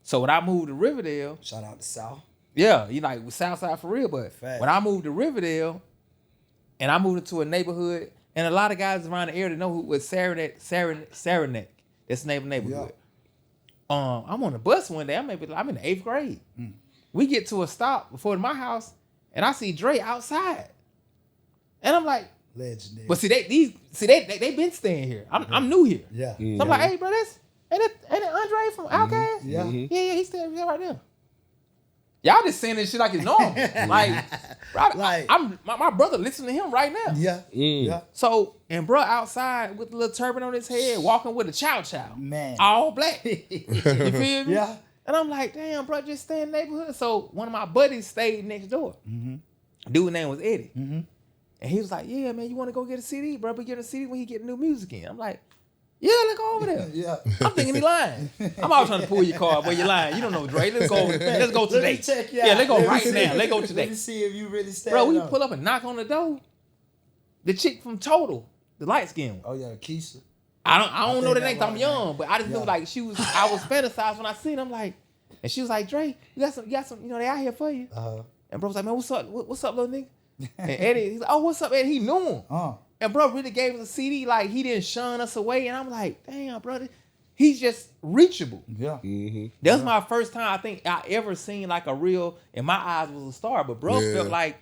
So when I moved to Riverdale, Shout out to South. yeah, you like with Southside for real. But Facts. when I moved to Riverdale, and I moved into a neighborhood, and a lot of guys around the area know who was Saranac. That's the name of the neighborhood. I'm on the bus one day. I'm in the 8th grade. We get to a stop before my house, and I see Dre outside, and I'm like, Legendary. but see they been staying here. I'm new here. Yeah. So I'm like, hey, bro, ain't it André from OutKast? Yeah. Yeah, he's staying here right there. Y'all just saying this shit like it's normal. Like, bro, Like- my brother listening to him right now. Yeah. Yeah. So, and bro outside with a little turban on his head, walking with a chow, Man. all black. You feel me? Yeah. And I'm like, damn, bro, just stay in the neighborhood. So one of my buddies stayed next door. Dude's name was Eddie. And he was like, yeah, man, you want to go get a CD, bro? But get a CD when he get new music in. I'm like, yeah, let's go over there. Yeah. I'm thinking he lying. I'm always trying to pull your card, but you're lying. You don't know Dre. Let's go over there. Let's go Let today. me check you Yeah, out. let's go Let me right see. now. Let's go Let today. me see if you really stand Bro, we up. pull up and knock on the door. The chick from Total, the light skin one. Oh yeah, Keisha. I don't know the think name. that I'm was young, right. but I just knew Yeah. like I was fantasized when I seen her. I'm like, and she was like, Dre, you got some, they out here for you. And bro was like, man, what's up? What's up, little nigga? And Eddie, he's like, oh, what's up, Eddie? He knew him. And bro really gave us a CD, like he didn't shun us away. And I'm like, damn, brother, he's just reachable. Yeah. That was my first time I think I ever seen like a real, in my eyes, was a star. But bro Yeah. felt like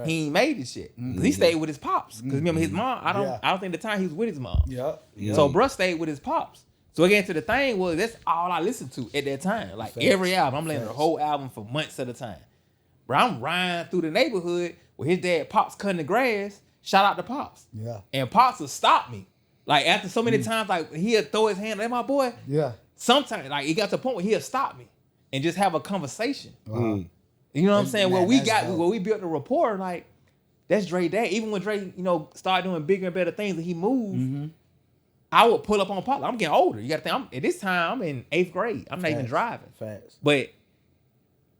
he ain't made this shit. 'Cause he stayed with his pops. Because remember his mom, I don't think the time he was with his mom. Yeah. So bro stayed with his pops. So again, to the thing was that's all I listened to at that time. Like every album, I'm listening to the whole album for months at a time. Bro, I'm riding through the neighborhood with his dad, Pops cutting the grass. Shout out to Pops. Yeah. And Pops will stop me. Like after so many times, like he'll throw his hand, hey my boy. Yeah. Sometimes, like it got to the point where he'll stop me and just have a conversation. Wow. You know what I'm saying? Man, Where that's dope. we built a rapport, like that's Dre dad. Even when Dre, started doing bigger and better things and he moved, I would pull up on Pop. I'm getting older. You got to think. At this time, I'm in 8th grade. I'm not even driving. Facts. But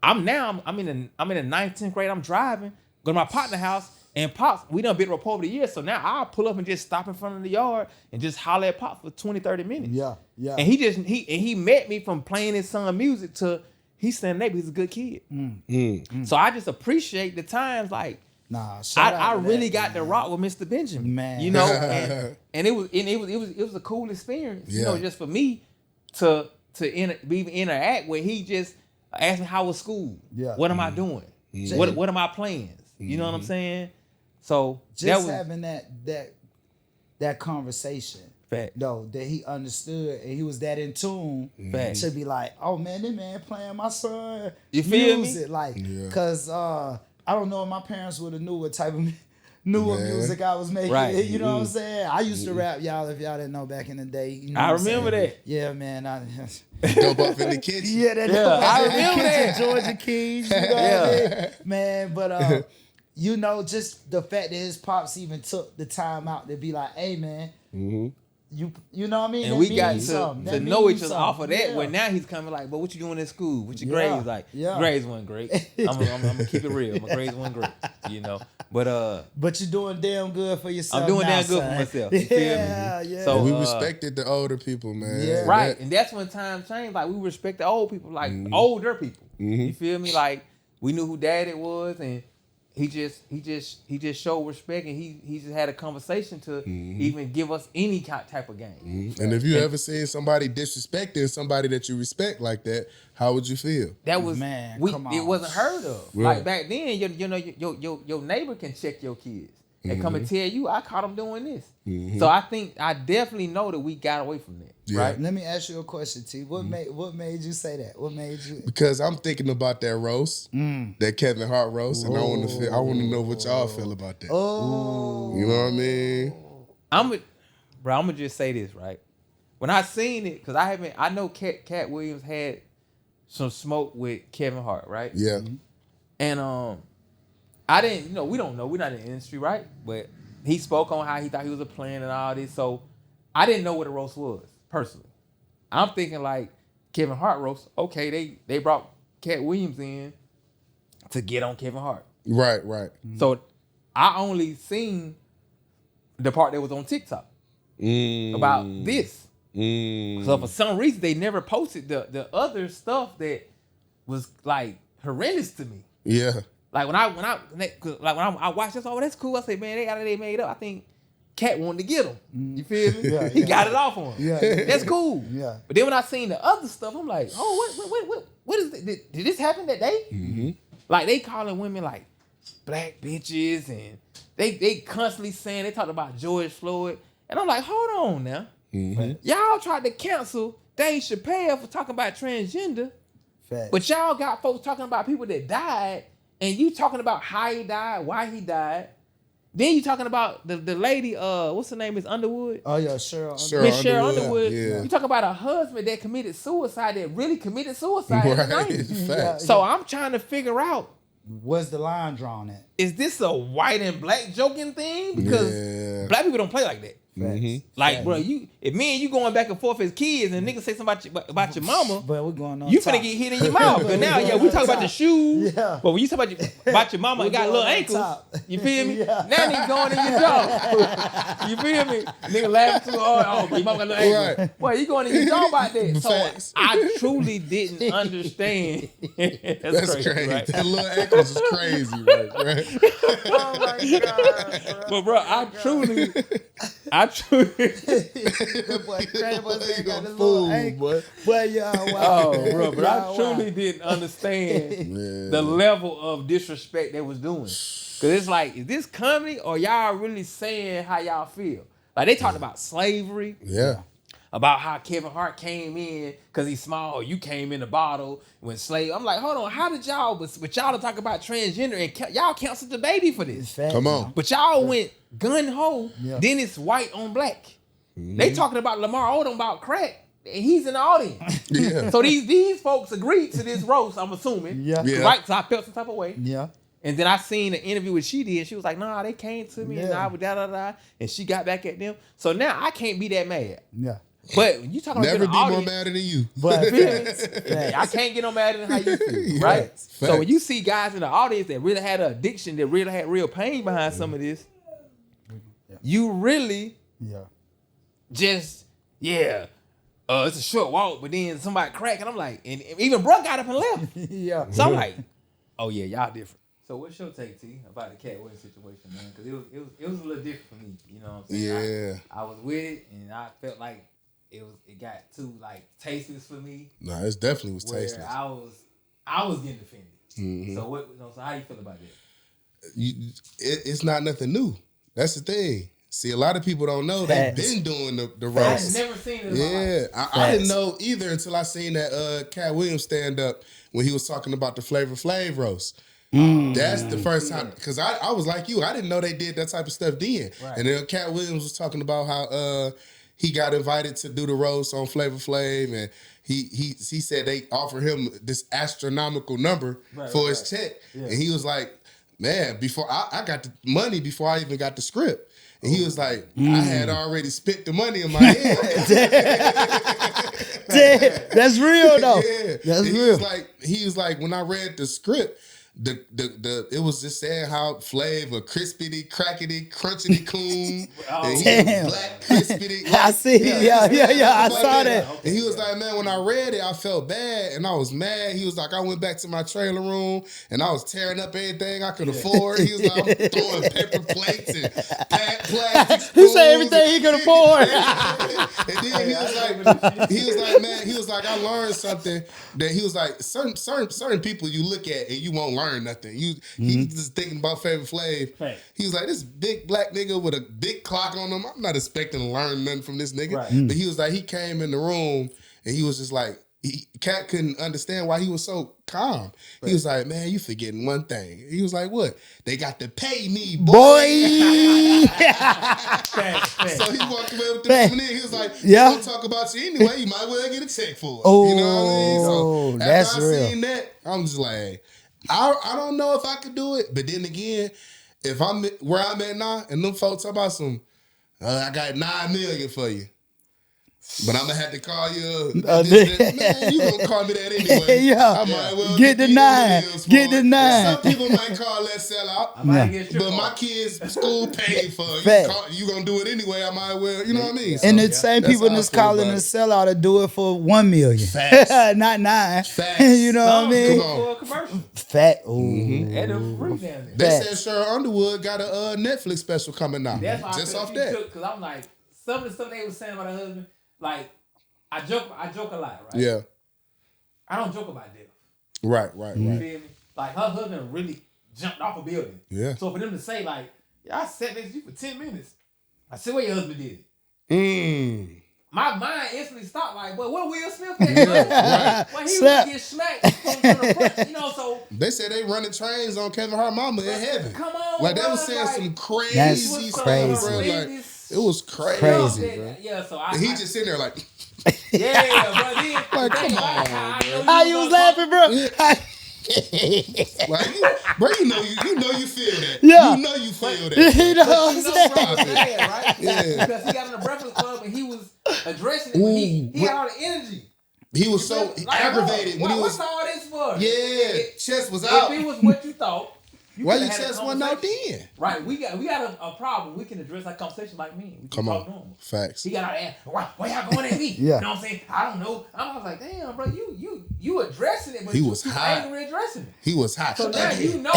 I'm in the 9th, 10th grade. I'm driving, go to my partner house, and Pops, we done built a rapport over the years. So now I'll pull up and just stop in front of the yard and just holler at Pops for 20, 30 minutes. Yeah. Yeah. And he met me from playing his son music to he's standing there. He's a good kid. So I just appreciate the times like Nah, shout out I to really that, got to man. rock with Mr. Benjamin. Man. And it was a cool experience. Yeah. Just for me to even interact where he just Ask me how was school. Yeah. What am I doing? What are my plans? You know what I'm saying? So just having that conversation. Fact. Though that he understood and he was that in tune to be like, oh man, this man playing my son. You feel music. me? Like, cause I don't know if my parents would have knew what type of what music I was making. Right. You know what I'm saying? I used to rap, y'all, if y'all didn't know back in the day. You know I remember that. Yeah, man. Dope up in the kitchen. Yeah, that I I remember that. Georgia Keys, you know what I mean? Man, but you know, just the fact that his pops even took the time out to be like, hey man, you know what I mean? And that we got means to something. That know means each other off of that. something. Where now he's coming like, but what you doing in school? What your Yeah. grades like? Yeah. Grades weren't great. I'm gonna keep it real. My grades weren't great. You know, but you're doing damn good for yourself. I'm doing now, damn good son. for myself. You feel me? Yeah, yeah. So, We respected the older people, man. Yeah. Right, and that's when times changed. Like we respect the old people, like older people. You feel me? Like we knew who Daddy was, and he just showed respect, and he just had a conversation to even give us any type of game. And if you ever seen somebody disrespecting somebody that you respect like that, how would you feel? That was Man, come it on. wasn't heard of. Yeah. Like back then, your neighbor can check your kids and come and tell you, I caught them doing this. So I definitely know that we got away from that. Yeah. Right? Let me ask you a question, T. What made you say that? What made you? Because I'm thinking about that roast, that Kevin Hart roast, and I want to know what y'all feel about that. Oh, You know what I mean? I'm gonna just say this, right? When I seen it, because I know Katt Williams had some smoke with Kevin Hart, right? Yeah. And I didn't, we don't know, we're not in the industry, right? But he spoke on how he thought he was a plan and all this, so I didn't know what a roast was personally. I'm thinking like Kevin Hart roast. Okay, they brought Katt Williams in to get on Kevin Hart. Right. So I only seen the part that was on TikTok about this. So for some reason they never posted the other stuff that was like horrendous to me. Yeah. Like when I watched this, oh that's cool. I say, man, they made up. I think Katt wanted to get him. You feel me? Yeah, he yeah. got it off on him. Yeah. That's cool. Yeah. But then when I seen the other stuff, I'm like, oh what is this? Did this happen that day? Like they calling women like black bitches, and they constantly saying, they talked about George Floyd, and I'm like, hold on now. Y'all tried to cancel Dave Chappelle for talking about transgender, Fact. but y'all got folks talking about people that died, and you talking about how he died, why he died. Then you talking about the lady, what's her name, is Underwood? Oh yeah, sure. Miss Cheryl Underwood. Yeah. You talk about a husband that committed suicide, that really committed suicide in the 90s. Facts. So I'm trying to figure out, Where's the line drawn at? is this a white and black joking thing? Because Yeah. black people don't play like that. Facts. Like, bro, if me and you going back and forth as kids, and niggas say something about your mama, But we're going on. you top. finna get hit in your mouth. But now, yeah, we talk about the shoes. Yeah. But when you talk about your mama and got going little on ankles, top. you feel me? Yeah. Now nigga going in your jaw. You feel me? Nigga laughing too hard. Oh, your mama got little ankles. Right. Boy, you going in your jaw about that. So Facts. I truly didn't understand. That's crazy. Right? That little ankles is crazy, right? Oh my god, bro. But bro, I truly That boy crazy boy said he got this little ankle. boy. But y'all, wow. Oh, bro, but I Y'all, truly wow. didn't understand Yeah. the level of disrespect they was doing. Cause it's like, is this comedy or y'all really saying how y'all feel? Like they talked about slavery, Yeah. about how Kevin Hart came in because he's small. You came in the bottle when slave. I'm like, hold on, how did y'all? But y'all to talk about transgender and y'all canceled the baby for this. Facts, Come on. man. But y'all went gun ho. Yeah. Then it's white on black. They talking about Lamar Odom about crack, and he's in the audience. Yeah. So these folks agreed to this roast, I'm assuming. Yeah. Yeah. Right? So I felt some type of way. Yeah. And then I seen an interview with she did. She was like, nah, they came to me and Yeah. I would da. And she got back at them. So now I can't be that mad. Yeah. But when you talking about Never the be more audience, madder than you. But feel me? I can't get no madder than how you feel, right? Facts. So when you see guys in the audience that really had an addiction, that really had real pain behind some of this, you really yeah. just, it's a short walk, but then somebody crack, and I'm like, and even bro got up and left. Yeah. So I'm like, oh yeah, y'all different. So what's your take, T, about the Katt Williams situation, man? Because it was a little different for me, you know what I'm saying? Yeah. I was with it, and I felt like it got too like tasteless for me. No, it definitely was Where tasteless. I was getting defended. So what? So how you feel about that? It's not nothing new. That's the thing. See, a lot of people don't know they've been doing the roast. I've never seen it in my life. I didn't know either until I seen that Katt Williams stand up when he was talking about the Flavor Flav roast. That's the first time, because I was like you, I didn't know they did that type of stuff then. Right. And then Katt Williams was talking about how he got invited to do the roast on Flavor Flav, and he said they offered him this astronomical number for his check, and he was like, man, before I got the money before I even got the script. And he was like, I had already spent the money in my head. That's real though. Yeah. That's and real. He was like, when I read the script, it was just saying how Flav, crispity, crackety, crunchity coon. Damn. Black crispity. I see. Yeah. I saw that. And he was like, man, when I read it, I felt bad and I was mad. He was like, I went back to my trailer room and I was tearing up everything I could afford. He was like, I'm throwing paper plates and plastic spoons. He said everything he could afford. And then he was like, I learned something that he was like, certain people you look at and you won't learn nothing. He just thinking about Flavor Flav. Right. He was like, this big black nigga with a big clock on him. I'm not expecting to learn nothing from this nigga. Right. But he was like, he came in the room and he was just like, Katt couldn't understand why he was so calm. Right. He was like, man, you forgetting one thing. He was like, what? They got to pay me, boy. So he walked away with the money. He was like, yeah, don't talk about you anyway. You might well get a check for it. Oh, you know what I mean? So that's after real. I seen that, I'm just like, I don't know if I could do it, but then again, if I'm where I'm at now, and them folks talk about some, I got $9 million for you, but I'm gonna have to call you. Man, you gonna call me that anyway? Yeah, I might well get the 9. Get the 9. Some people might call that sellout, but my kids' school paid for it. You gonna do it anyway? I might well, you know what I mean? And the same people that's calling the sellout to do it for $1 million, not 9. Facts. You know what I mean? Come on. For a commercial. Fat. They said Cheryl Underwood got a Netflix special coming out. Just off that. Because I'm like, some of the stuff they was saying about her husband, like, I joke a lot, right? Yeah. I don't joke about death. Right. You feel me? Like, her husband really jumped off a building. Yeah. So for them to say, like, I sat next to you for 10 minutes. I said, what your husband did? My mind instantly stopped, like, well, what Will Smith did? When he was get smacked from the front, you know, so. They said they running trains on Kevin Hart mama in heaven. Come on, like, they was saying some crazy stuff, bro. Like, it was crazy, bro. Yeah, so he just sitting there like, yeah, bro. Like, come on, how you was laughing, bro? Like, bro, you know you feel that. Yeah. You know you feel that. You know what I'm saying? Right? Yeah. Because he got in the Breakfast Club and he was addressing it. He had all the energy. He was so aggravated when he was. What's all this for? Yeah, chest was out. If it was what you thought. Why your chest wasn't out then? Right, we got a problem. We can address that conversation like me. We can talk normal. Facts. He got out there. Why y'all going at me? Yeah. You know what I'm saying? I don't know. I was like, damn, bro, you addressing it, but he you was too hot. angry addressing it. So now you know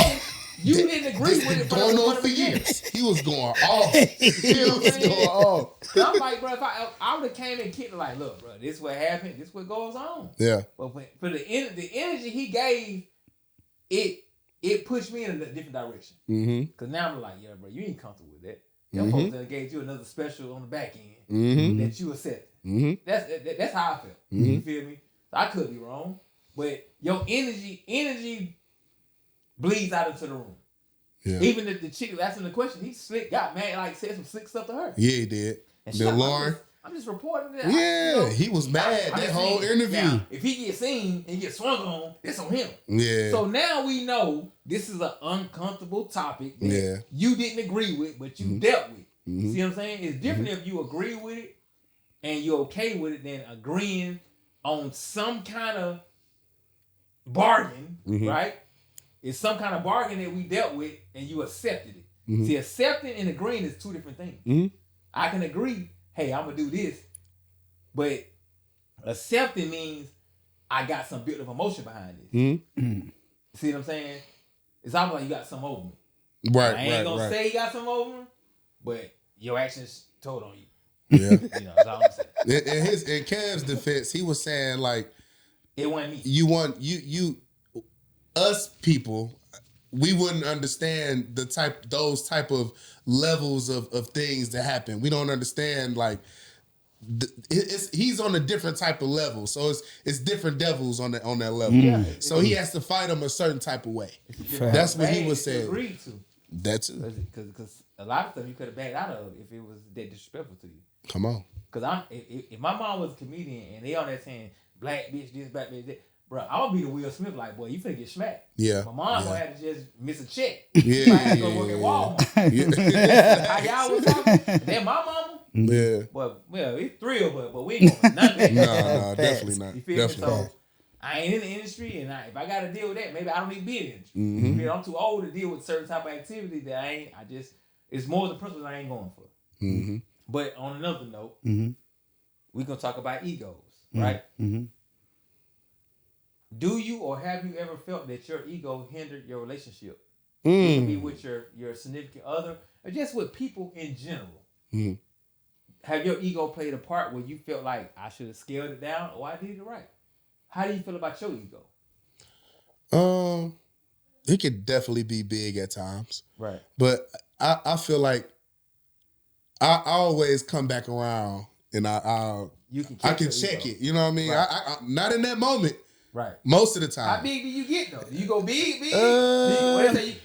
you didn't agree with it. Going on for years. He was going off. I'm like, bro, if I would have came and kicked it like, look, bro, this is what happened. This is what goes on. Yeah. But for the energy he gave, it pushed me in a different direction. Because now I'm like, yeah, bro, you ain't comfortable with that. Your folks that gave you another special on the back end that you accept. That's how I felt. You feel me? So I could be wrong, but your energy bleeds out into the room. Yeah. Even the chick asking the question, he got mad, like said some slick stuff to her. Yeah, he did. And she's like, Lauren. I'm just reporting that. Yeah, he was mad that whole interview. Now, if he gets seen and gets swung on, it's on him. Yeah. So now we know this is an uncomfortable topic that you didn't agree with, but you dealt with. See what I'm saying? It's different if you agree with it and you're okay with it than agreeing on some kind of bargain, right? It's some kind of bargain that we dealt with and you accepted it. See, accepting and agreeing is two different things. I can agree, hey, I'm going to do this. But accepting means I got some bit of emotion behind this. See what I'm saying? It's almost like you got some over me. Right, I ain't going to say you got some over me, but your actions told on you. Yeah. You know, that's all I'm saying. In Kev's defense, he was saying, like, it wasn't me. You us people, we wouldn't understand those type of levels of things that happen. We don't understand like he's on a different type of level, so it's different devils on that level. Yeah, so he has to fight them a certain type of way. That's what he was saying. Agreed to. That's because a lot of stuff you could have backed out of if it was that disrespectful to you. Come on. Because if my mom was a comedian and they on that saying black bitch this, black bitch that, bro, I'm gonna be the Will Smith like, boy, you finna get smacked. Yeah. My mom gonna have to just miss a check. Yeah. Might have to go work at Walmart. Yeah. How y'all was talking? Then my mama. Yeah. But well, it's thrilled, but we ain't going none of that. No, definitely not. You feel definitely. me? So I ain't in the industry, and if I got to deal with that, maybe I don't need to be in the industry. Mm-hmm. You feel, I'm too old to deal with certain type of activity that it's more the principles I ain't going for. Mm-hmm. But on another note, we're gonna talk about egos, Mm-hmm. right? Mm-hmm. Do you or have you ever felt that your ego hindered your relationship? It could be with your significant other, or just with people in general. Mm-hmm. Have your ego played a part where you felt like I should have scaled it down or I did it right? How do you feel about your ego? It could definitely be big at times. Right. But I feel like I always come back around and I can check it. You know what I mean? Right. I not in that moment. Right. Most of the time. How big do you get though? Do you go big?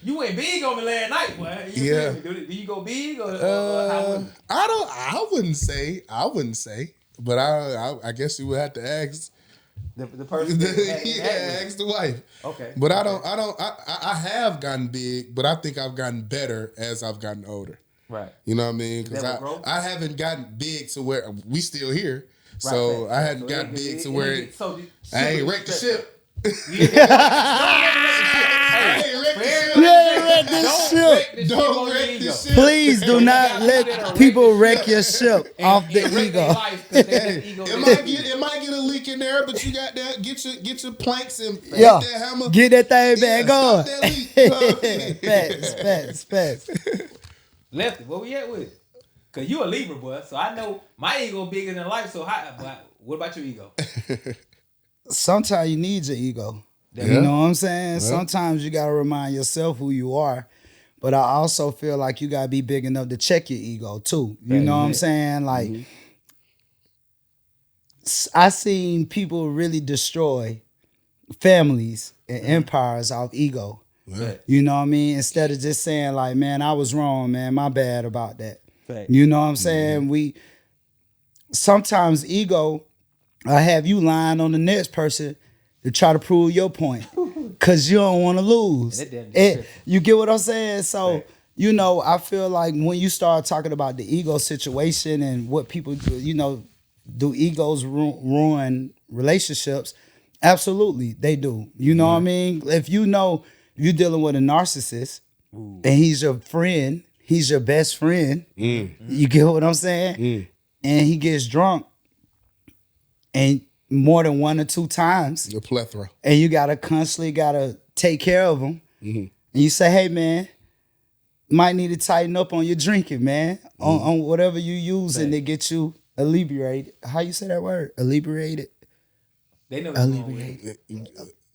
You went big on me last night, boy. Yeah. Do you go big or how? I wouldn't say, but I guess you would have to ask The person ask the wife. Okay. But I have gotten big, but I think I've gotten better as I've gotten older. Right. You know what I mean? Because I haven't gotten big to where we still here. Right, so I hadn't gotten big to where I ain't wrecked the ship. Don't wreck the ship. Please do not let people wreck your ship off the ego. It might get a leak in there, but you got that. Get your planks and hit that hammer. Get that thing back on. Facts. Lefty, where we at with it? Cause you a Libra, boy. So I know my ego bigger than life. So what about your ego? Sometimes you need your ego. Yeah. You know what I'm saying? Yeah. Sometimes you gotta remind yourself who you are. But I also feel like you gotta be big enough to check your ego too. You know what I'm saying? Like I seen people really destroy families and empires off ego. Right. You know what I mean? Instead of just saying like, man, I was wrong, man, my bad about that. Right. You know what I'm saying? We sometimes ego I have you lying on the next person to try to prove your point because you don't want to lose. You get what I'm saying? So, you know, I feel like when you start talking about the ego situation and what people do, you know, do egos ruin relationships? Absolutely, they do. You know what I mean? If you know you're dealing with a narcissist and he's your friend, he's your best friend. You get what I'm saying? And he gets drunk and more than 1 or 2 times. A plethora. And you constantly gotta take care of him. And you say, hey man, might need to tighten up on your drinking, man. On whatever you using to get you alleviated. How you say that word? Alleviated. They know alleviated.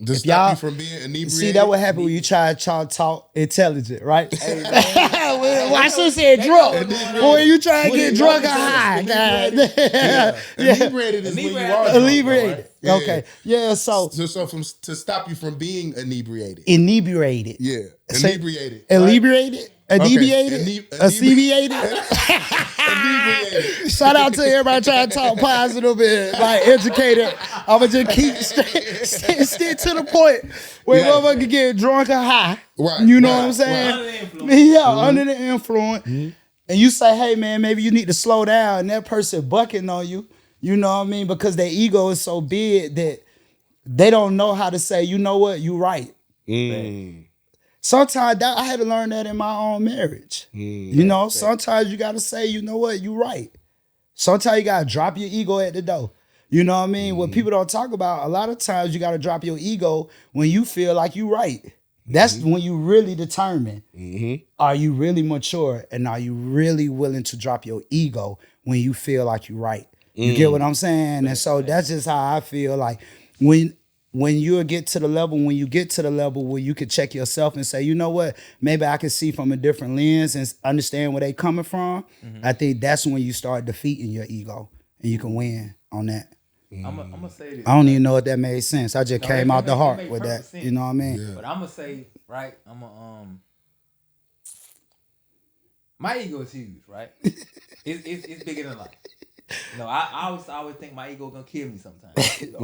To stop you from being inebriated. See, that what happened when you try to talk intelligent, right? Well, I should have said drunk. When you try to get drunk or high. Inebriated is when you are inebriated. Right? Okay. Yeah, so to stop you from being inebriated. Inebriated. Yeah. Inebriated. Inebriated. Inebriated. Shout out to everybody trying to talk positive and like educated. I'ma just keep stick to the point where motherfucker get drunk or high. Right. You know what I'm saying? Under the influence. Yeah, under the influence. And you say, hey man, maybe you need to slow down, and that person bucking on you. You know what I mean? Because their ego is so big that they don't know how to say, you know what, you right. Sometimes I had to learn that in my own marriage. You know, sometimes you got to say, you know what, you right. Sometimes you got to drop your ego at the door. You know what I mean? What people don't talk about, a lot of times you got to drop your ego when you feel like you right. That's when you really determine, are you really mature and are you really willing to drop your ego when you feel like you right? You get what I'm saying? And so that's just how I feel like when when you get to the level where you could check yourself and say, you know what, maybe I can see from a different lens and understand where they coming from. I think that's when you start defeating your ego and you can win on that. I'm gonna say this. I don't even know if that made sense. I just came out the heart made with that. perfect sense. You know what I mean? Yeah. But I'm gonna say, right, my ego is huge, right? it's bigger than life. You know, I always think my ego gonna kill me sometimes. Straight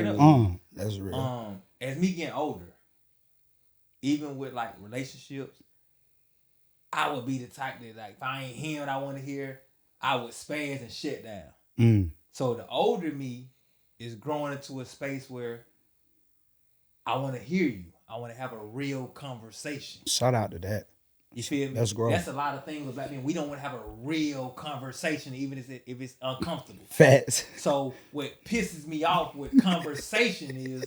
up. That's real. As me getting older, even with like relationships, I would be the type that like if I ain't hearing what I want to hear, I would spaz and shut down. So the older me is growing into a space where I want to hear you. I want to have a real conversation. Shout out to that. You feel me? That's growth. That's a lot of things with black men. We don't want to have a real conversation, even if it's uncomfortable. Facts. So what pisses me off with conversation is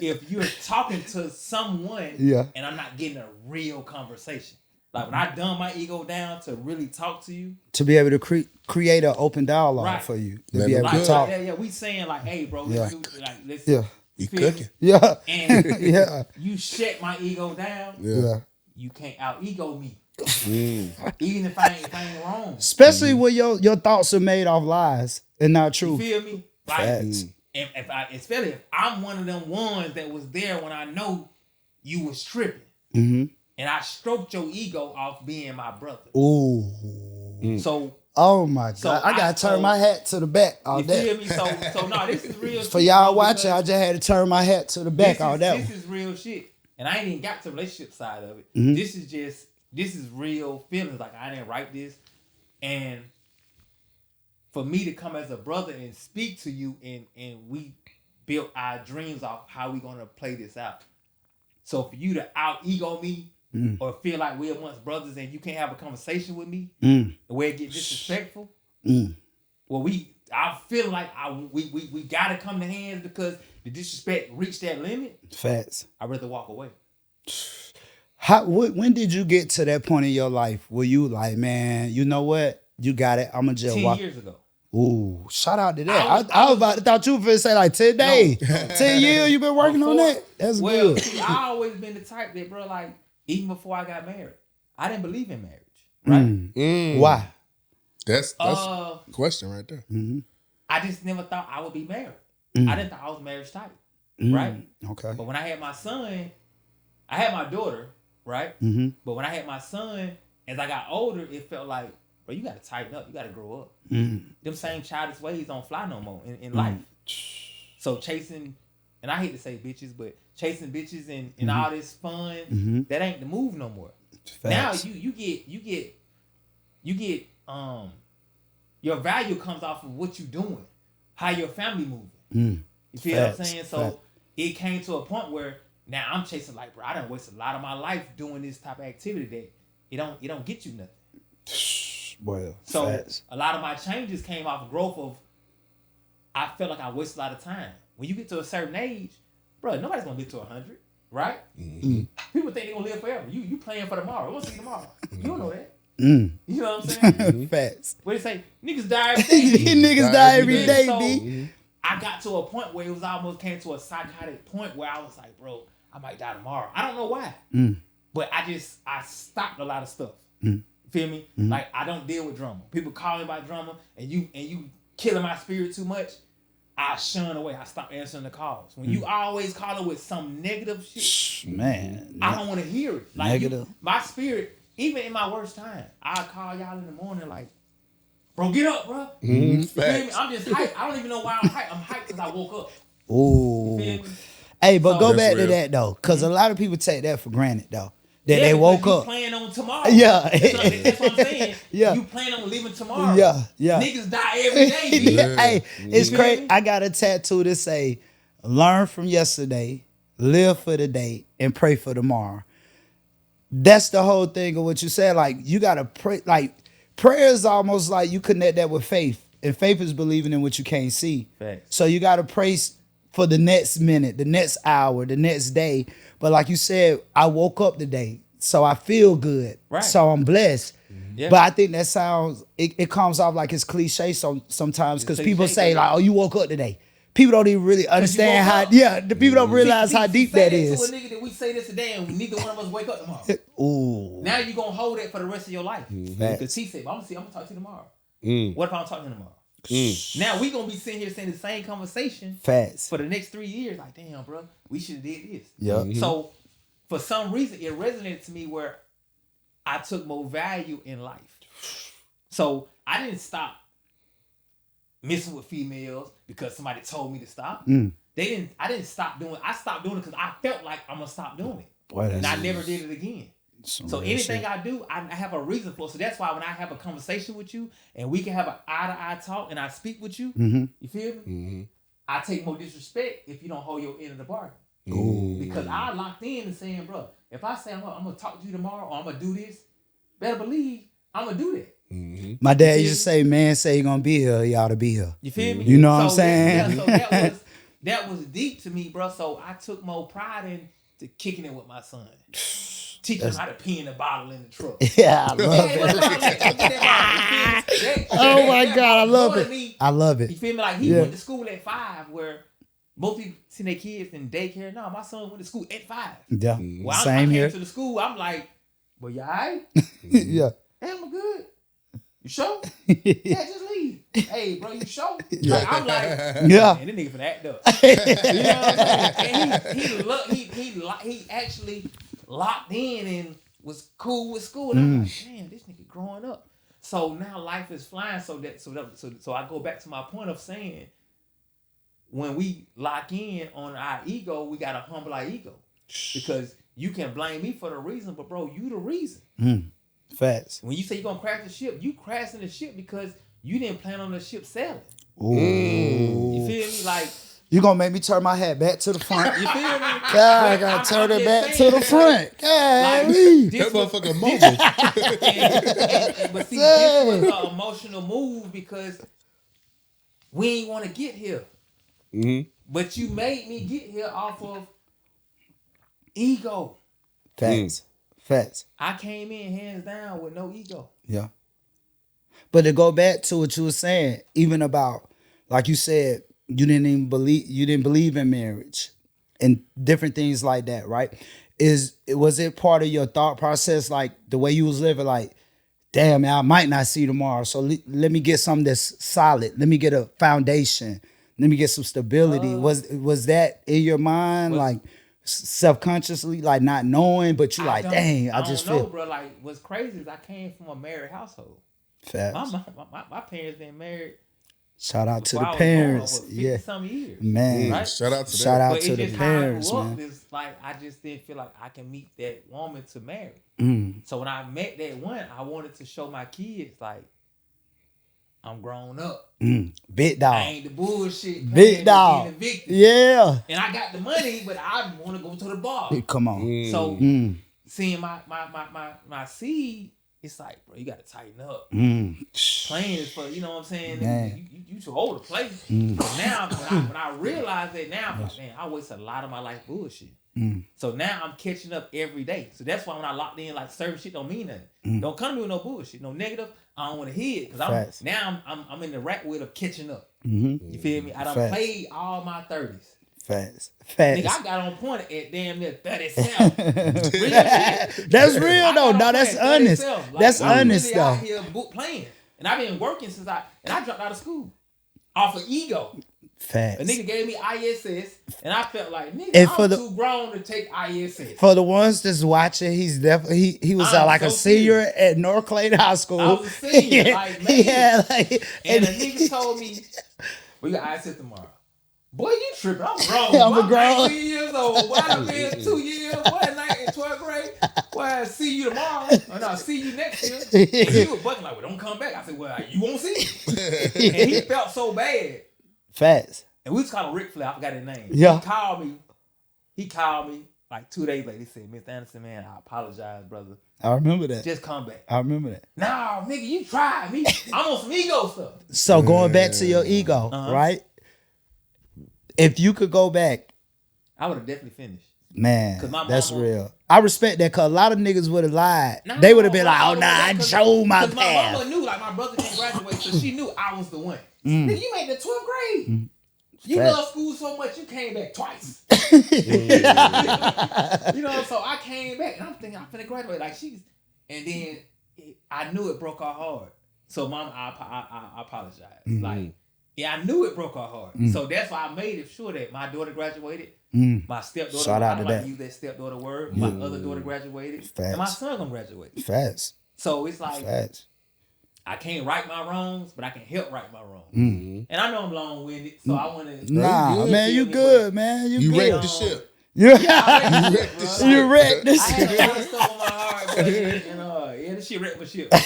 if you're talking to someone and I'm not getting a real conversation. Like when I dumb my ego down to really talk to you. To be able to create an open dialogue for you. To be able to talk. Yeah, we saying like, hey bro, let's do let's You cooking. Yeah. And you shut my ego down. Yeah. You can't out ego me. Even if I ain't wrong. Especially when your thoughts are made off lies and not true. You feel me? Like, Facts. especially if I'm one of them ones that was there when I know you was tripping. And I stroked your ego off being my brother. Ooh. So oh my God. I gotta turn my hat to the back all day. You feel me? So no, this is real For shit. y'all watching, I just had to turn my hat to the back all day. This is real shit. And I ain't even got to the relationship side of it. This is real feelings. Like I didn't write this. And for me to come as a brother and speak to you and we built our dreams off how we gonna play this out. So for you to out ego me or feel like we're amongst brothers and you can't have a conversation with me, the way it gets disrespectful, well I feel like we gotta come to hands because the disrespect reached that limit. Facts. I'd rather walk away. When did you get to that point in your life where you like, man, you know what? You got it. I'm going to just 10 walk. years ago. Ooh, shout out to that. I was about to thought you were going to say like 10 days. 10 years you been working on that? That's good. See, I always been the type that, bro, like, even before I got married, I didn't believe in marriage. Right? Why? That's a question right there. I just never thought I would be married. I didn't think I was marriage type. Right? Okay. But when I had my son, I had my daughter, right? But when I had my son, as I got older, it felt like, bro, you got to tighten up. You got to grow up. Them same childish ways don't fly no more in life. So chasing, and I hate to say bitches, but chasing bitches and all this fun, that ain't the move no more. Facts. Now you get your value comes off of what you doing, how your family moving. You feel what I'm saying? So it came to a point where now I'm chasing like, bro, I done wasted a lot of my life doing this type of activity that it don't get you nothing. Well, so facts. a lot of my changes came off of growth of I felt like I wasted a lot of time. When you get to a certain age, bro, nobody's gonna live to 100, right? People think they're gonna live forever. You playing for tomorrow. We'll see tomorrow. You don't know that. You know what I'm saying? Facts. What they say? Niggas die every day. Niggas die every day, So, B. I got to a point where it was almost came to a psychotic point where I was like, bro, I might die tomorrow. I don't know why. But I stopped a lot of stuff. Feel me? Like I don't deal with drama. People call me about drama and you killing my spirit too much, I shun away. I stop answering the calls. When you always calling with some negative shit, man, I don't want to hear it. Like negative. My spirit, even in my worst time, I'll call y'all in the morning like, bro, get up, bro. You feel me? I'm just hyped. I don't even know why I'm hyped. I'm hyped because I woke up. Ooh. You feel me? Hey, but go That's back real. to that though, because a lot of people take that for granted though. That they woke up. Playing on tomorrow. Yeah. That's what I'm saying. Yeah. You plan on leaving tomorrow. Yeah. Niggas die every day. B. Hey, it's You crazy. feel me? I got a tattoo that say, learn from yesterday, live for the day, and pray for tomorrow. That's the whole thing of what you said. Like, you got to pray. Like, prayer is almost like you connect that with faith. And faith is believing in what you can't see. Facts. So you got to pray for the next minute, the next hour, the next day. But like you said, I woke up today, so I feel good. Right. So I'm blessed. Yeah. But I think that sounds, it comes off like it's cliche sometimes because It's people cliche, say but- like, oh, you woke up today. people don't even really understand how. Yeah, the people don't realize how deep that is. To a nigga that we say this today, and neither one of us wake up tomorrow. Ooh. Now you gonna hold it for the rest of your life. Because he said, I'm gonna talk to you tomorrow. What if I'm talking to him tomorrow? Now we gonna be sitting here saying the same conversation for the next 3 years. Like, damn, bro, we should have did this. Yeah. So for some reason, it resonated to me where I took more value in life. So I didn't stop messing with females because somebody told me to stop. I didn't stop doing it. I stopped doing it because I felt like I'm gonna stop doing it. Boy, and I never did it again. So anything I do, I have a reason for it. So that's why when I have a conversation with you and we can have an eye-to-eye talk and I speak with you, you feel me? I take more disrespect if you don't hold your end of the bargain. Because I locked in and saying, bro, if I say I'm gonna talk to you tomorrow or I'm gonna do this, better believe I'm gonna do that. My dad used to say, man, say you're gonna be here, you ought to be here. You feel me? You know what I'm saying? Yeah, so that was deep to me, bro. So I took more pride into kicking it with my son. Teaching him how to pee in the bottle in the truck. Yeah, I love it. Oh my God, I love it. I love it. You feel me? Like he went to school at 5 where most people see their kids in daycare. No, my son went to school at 5. Yeah, well, same I here. came to the school, I'm like, well, you all right? Yeah. Hey, I'm good. You sure? Yeah, just leave. Hey, bro, you sure? Like, I'm like, yeah. Man, this nigga finna act up. You know what I'm saying? And he actually locked in and was cool with school. And I'm like, damn, this nigga growing up. So now life is flying. So I go back to my point of saying, when we lock in on our ego, we gotta humble our ego. Because you can blame me for the reason, but bro, you the reason. Facts. When you say you're gonna crash the ship, you crashing the ship because you didn't plan on the ship sailing. Ooh. You feel me? Like, you gonna make me turn my hat back to the front. you feel me? God, I gotta turn it back to the front. God, that motherfucker mobile. But see, this was an emotional move because we ain't want to get here. But you made me get here off of ego. Facts. Facts. I came in hands down with no ego. Yeah. But to go back to what you were saying, even about, like you said, you didn't believe in marriage and different things like that, right? Was it part of your thought process, like the way you was living, like, damn, man, I might not see you tomorrow, so let me get something that's solid. Let me get a foundation. Let me get some stability. Was that in your mind, like self-consciously, like not knowing, but you like, dang, I just don't know, feel. bro. Like, what's crazy is I came from a married household. Facts. My parents been married. Shout out to the I was parents. born, over 50 Yeah. some years. Man. Right? Shout out to Shout them. out But to it's the just how I parents, grew up, man. it's like I just didn't feel like I can meet that woman to marry. So when I met that one, I wanted to show my kids, like, I'm grown up. Big dog. I ain't the bullshit. Big dog. Yeah. And I got the money, but I want to go to the bar. Come on. So seeing my seed, it's like, bro, you got to tighten up. Playing is for, you know what I'm saying? Man. You too old to play. But now, when I realize that now, I'm like, man, I wasted a lot of my life bullshit. So now I'm catching up every day. So that's why when I locked in, like, certain shit don't mean nothing. Don't come to me with no bullshit, no negative. I don't want to hear it because I'm in the rat wheel of catching up. You feel me? I done played all my 30s. Facts. Nigga, I got on point at damn near 37. Real shit. That's real though. No, that's honest. Like, that's I'm honest really though. out here playing, and I've been working since I dropped out of school off of ego. Facts. A nigga gave me ISS, and I felt like, nigga, And I'm too grown to take ISS. For the ones that's watching, he's definitely he was like so a senior at North Clayton High School. I was a senior, like, man. Yeah, like, and a nigga told me, we got ISS tomorrow. Boy, you tripping. I'm grown. I'm grown. 19 years old. Boy, I've been 2 years. Boy, in 12th grade. Boy, I see you tomorrow. Or no, see you next year. And he was bucking like, well, don't come back. I said, well, you won't see me. And he felt so bad. Facts. And we was calling Ric Flair. I forgot his name. Yeah. He called me like 2 days later. He said, Mr. Anderson, man, I apologize, brother. I remember that. Just come back. I remember that. Nah, nigga, you tried me. I'm on some ego stuff. So going back to your ego, right? If you could go back, I would have definitely finished. Man, that's mama, real. I respect that because a lot of niggas would have lied. They would have been like, oh, nah, I showed my path. My mama knew, like, my brother didn't graduate, so she knew I was the one. Nigga, you made the 12th grade. You Fact. love school so much, you came back twice. You know, so I came back and I'm thinking I'm finna graduate. Like and then I knew it broke her heart. So mom, I apologize. Like, yeah, I knew it broke her heart. So that's why I made it sure that my daughter graduated. My stepdaughter, Shout out I to don't that. like to use that stepdaughter word. My other daughter graduated. And my son gonna graduate. Facts. So it's like, Facts. I can't right my wrongs, but I can help right my wrongs. And I know I'm long-winded, so I want to... Nah, man, you good, man. You You good. wrecked the ship. Yeah. You wrecked this I shit. had a lot of stuff on my heart, but, yeah, this shit wrecked my ship. I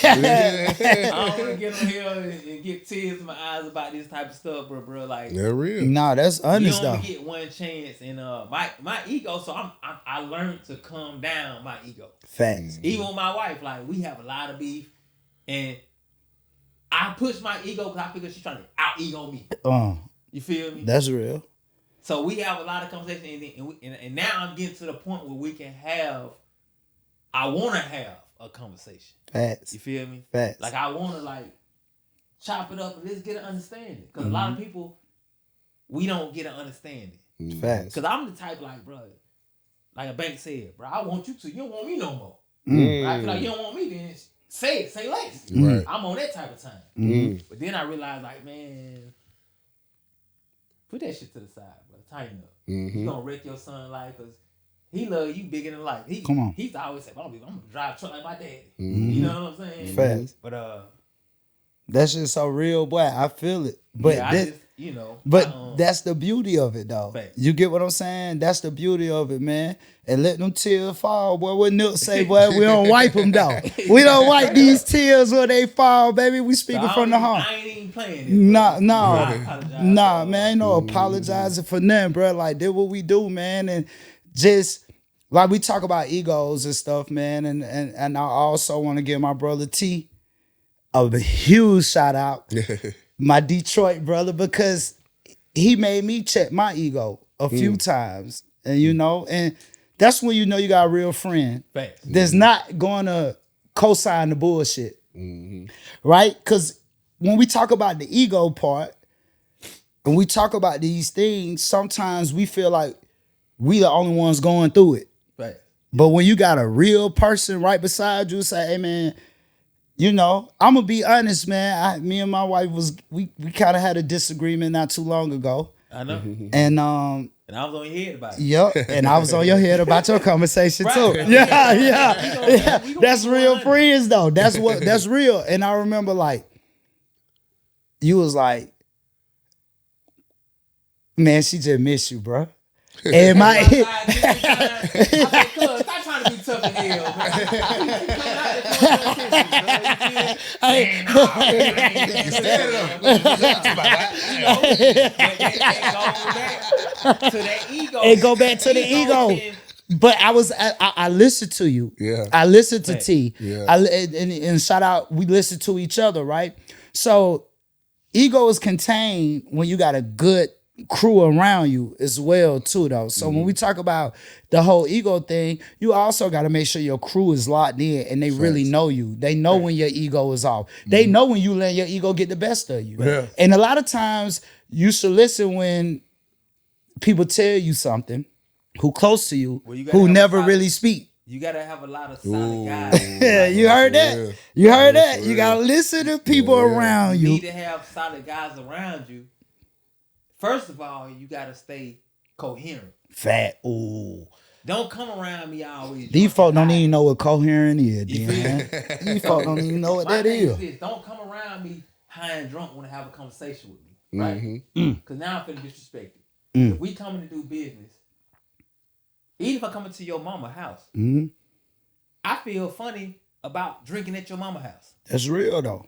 don't want to get on here and get tears in my eyes about this type of stuff, bro. Like, They're real. Nah, that's you honest though. only get one chance, and my ego. So I learned to calm down my ego. Facts. Even with my wife, like we have a lot of beef, and I push my ego because I figure she's trying to out ego me. You feel me? That's real. So we have a lot of conversations, and now I'm getting to the point where we can have. I want to have a conversation. Facts. You feel me? Facts. Like I want to chop it up and let's get an understanding. Because a lot of people, we don't get an understanding. Facts. Because I'm the type like, bro, like a bank said, bro, I want you to. You don't want me no more. I feel like you don't want me, then say less. Right. I'm on that type of time. But then I realized, like, man, put that shit to the side, bro. Tighten up. You gonna wreck your son's life because he love you bigger than life. Come on. He's always saying, I'm gonna drive a truck like my daddy. You know what I'm saying? Facts. But That's just so real, boy. I feel it. But yeah, this, I just, you know. but that's the beauty of it, though. Facts. You get what I'm saying? That's the beauty of it, man. And let them tears fall, boy. What Nip say, boy? We don't wipe them, though. We don't wipe these tears when they fall, baby. We speaking from the heart. I ain't even playing this. Nah, man. Ain't no apologizing for nothing, bro. Like, did what we do, man. And just, like, we talk about egos and stuff, man. And I also want to give my brother T a huge shout out. My Detroit brother, because he made me check my ego a few times. And you know, and that's when you know you got a real friend. Facts. That's not going to co-sign the bullshit. Right? Because when we talk about the ego part, and we talk about these things, sometimes we feel like we the only ones going through it. Right. But when you got a real person right beside you, say, hey man, you know, I'm gonna be honest, man. Me and my wife we kind of had a disagreement not too long ago. I know. And I was on your head about it. Yep. And I was on your head about your conversation too. Right. Yeah. We gonna That's be real 100. friends though. That's real. And I remember like you was like, man, she just miss you, bro. And my I said, cuz, stop trying to be tough as hell, to that ego. It go back to the ego. But I listened to you. Yeah. I listened to T. Yeah. And shout out, we listen to each other, right? So ego is contained when you got a good crew around you as well too though. So when we talk about the whole ego thing, you also got to make sure your crew is locked in and they really know you. They know when your ego is off. They know when you let your ego get the best of you. Yeah. And a lot of times you should listen when people tell you something who close to you, Well, you gotta who have a never solid- really speak. You gotta have a lot of solid guys. Yeah, you heard that? real. You heard that? For You real. got to listen to people around You you. need to have solid guys around you. First of all, you gotta stay coherent. Fat. Ooh. Don't come around me always. These folk don't even know what coherent is, You man. These folk don't even know what My that thing is. this: don't come around me high and drunk when I have a conversation with me, right? Mm-hmm. Because now I'm feeling disrespected. If we coming to do business, even if I come into your mama house, Mhm. I feel funny about drinking at your mama house. That's real though.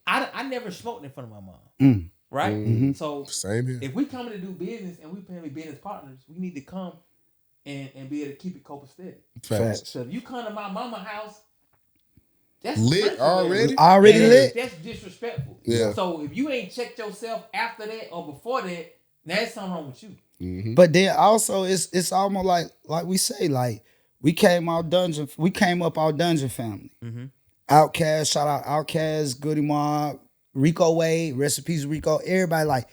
I never smoked in front of my mom, right? So Same here. if we coming to do business and we planning to be business partners, we need to come and be able to keep it copacetic. Facts. So if you come to my mama house, that's Lit stressful, already? Already lit? That's disrespectful. Yeah. So if you ain't checked yourself after that or before that, there's something wrong with you. But then also it's almost like we say, like we came up our dungeon family. OutKast, shout out OutKast, Goody Mob, Rico Wade, recipes Rico, everybody like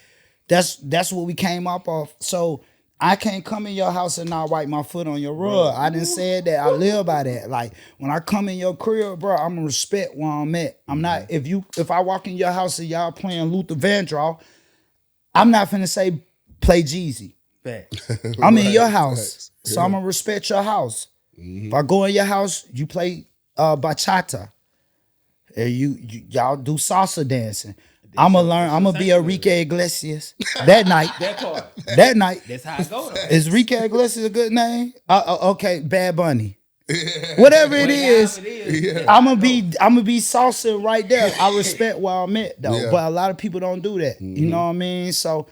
That's what we came up off. So I can't come in your house and not wipe my foot on your rug. I didn't say that. I live by that. Like when I come in your crib, bro, I'm gonna respect where I'm at. I'm not if I walk in your house and y'all playing Luther Vandross, I'm not finna say play Jeezy. I'm in your house, so I'm gonna respect your house. If I go in your house, you play bachata, and y'all do salsa dancing. I'm gonna be Enrique Iglesias that night. That part. That night. That's how it go though. Is Enrique Iglesias a good name? Okay, Bad Bunny. Whatever it is, I'm gonna be salsa right there. I respect where I'm at though, but a lot of people don't do that. You know what I mean? So,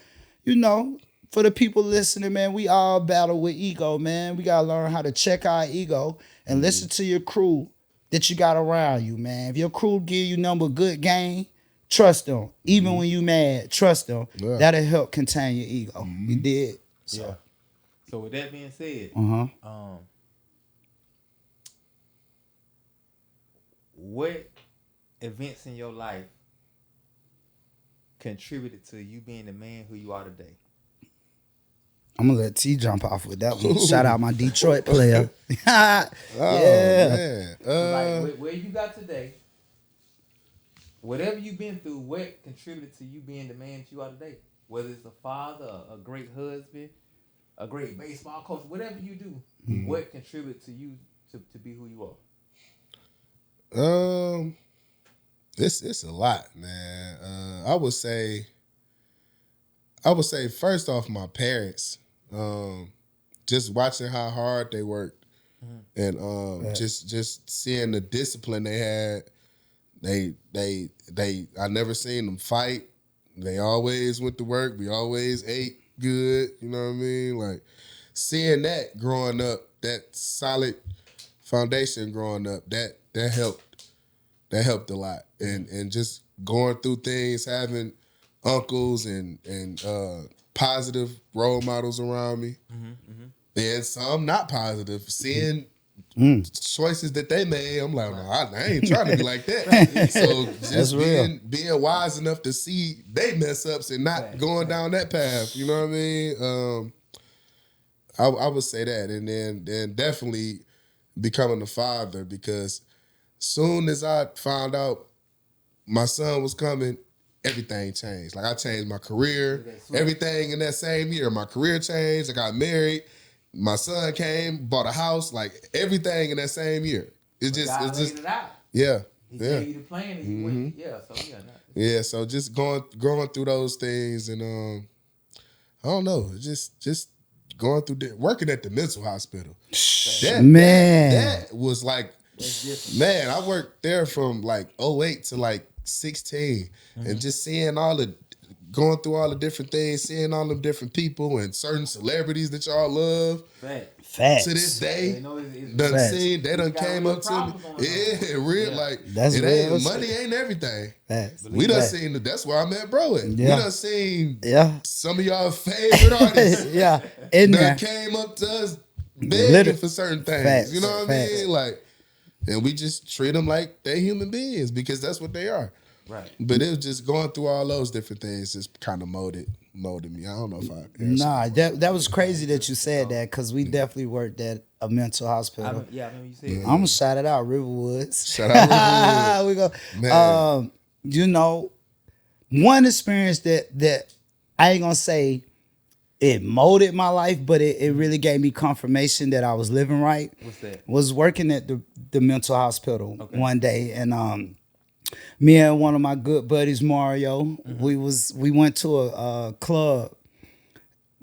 for the people listening, man, we all battle with ego, man. We gotta learn how to check our ego and listen to your crew that you got around you, man. If your crew give you number good game, trust them. Even when you mad, trust them. Yeah. That'll help contain your ego. You did. So. So with that being said, what events in your life contributed to you being the man who you are today? I'm gonna let T jump off with that one. Shout out my Detroit player. Man. Like where you got today, whatever you've been through, what contributed to you being the man that you are today? Whether it's a father, a great husband, a great baseball coach, whatever you do, what contributed to you to be who you are? It's a lot, man. I would say first off, my parents. Just watching how hard they worked, and just seeing the discipline they had. I never seen them fight. They always went to work. We always ate good. You know what I mean? Like seeing that growing up, that solid foundation growing up, that helped. That helped a lot. And just going through things, having uncles and positive role models around me. And some not positive. Seeing choices that they made, I'm like, no, I ain't trying to be like that. So just being wise enough to see they mess ups and not going down that path. You know what I mean? I would say that. And then definitely becoming a father, because soon as I found out my son was coming, everything changed. Like I changed my career, everything in that same year. My career changed. I got married. My son came, bought a house. Like everything in that same year. It's just yeah. He gave you the plan and you went. Yeah. So yeah. So just going through those things, and I don't know, just going through working at the mental hospital. That was like, man, I worked there from like 2008 to like 2016, and just seeing going through all the different things, seeing all them different people and certain celebrities that y'all love. Facts. To this day, they done came up to me. Yeah, real like that's money ain't everything. We done seen that's where I met bro at. We done seen some of y'all favorite artists. That came up to us begging for certain things. You know what I mean? Like, and we just treat them like they human beings because that's what they are. Right. But it was just going through all those different things just kind of molded me. I don't know if I... Nah, that was crazy that you said that, because we definitely worked at a mental hospital. I remember you said that. I'm going to shout it out, Riverwoods. Shout out Riverwoods. We go. One experience that I ain't going to say it molded my life, but it really gave me confirmation that I was living right. What's that? Was working at the mental hospital one day, and me and one of my good buddies, Mario, we went to a club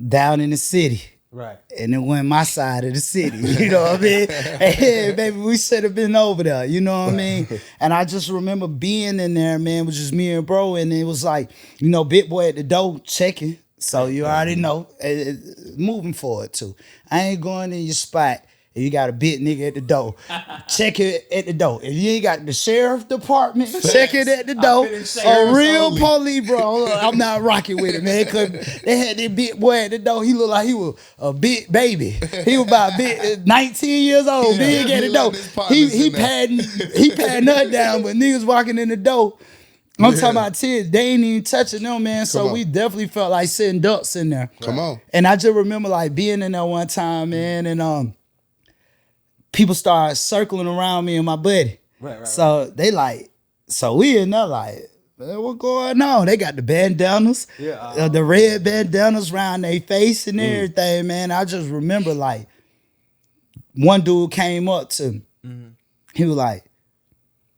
down in the city. Right. And it went my side of the city. You know what I mean? Hey, baby, we should have been over there. You know what I mean? And I just remember being in there, man, with just me and bro. And it was like, Big Boy at the door checking. So you already know. Moving forward, too. I ain't going in your spot. If you got a big nigga at the door, check it at the door. If you ain't got the sheriff department, check it at the door. A real police, bro. I'm not rocking with it, man. Cause they had this big boy at the door. He looked like he was a big baby. He was about 19 years old, big at the door. He patting her down, but niggas walking in the door. I'm talking about tears. They ain't even touching them, man. So on. we definitely felt like sitting ducks in there. Come on. And I just remember like being in there one time, man, and people started circling around me and my buddy. Right. So they like, so we in there like, man, what going on? They got the bandanas, the red bandanas around their face and everything, man. I just remember like one dude came up to me. He was like,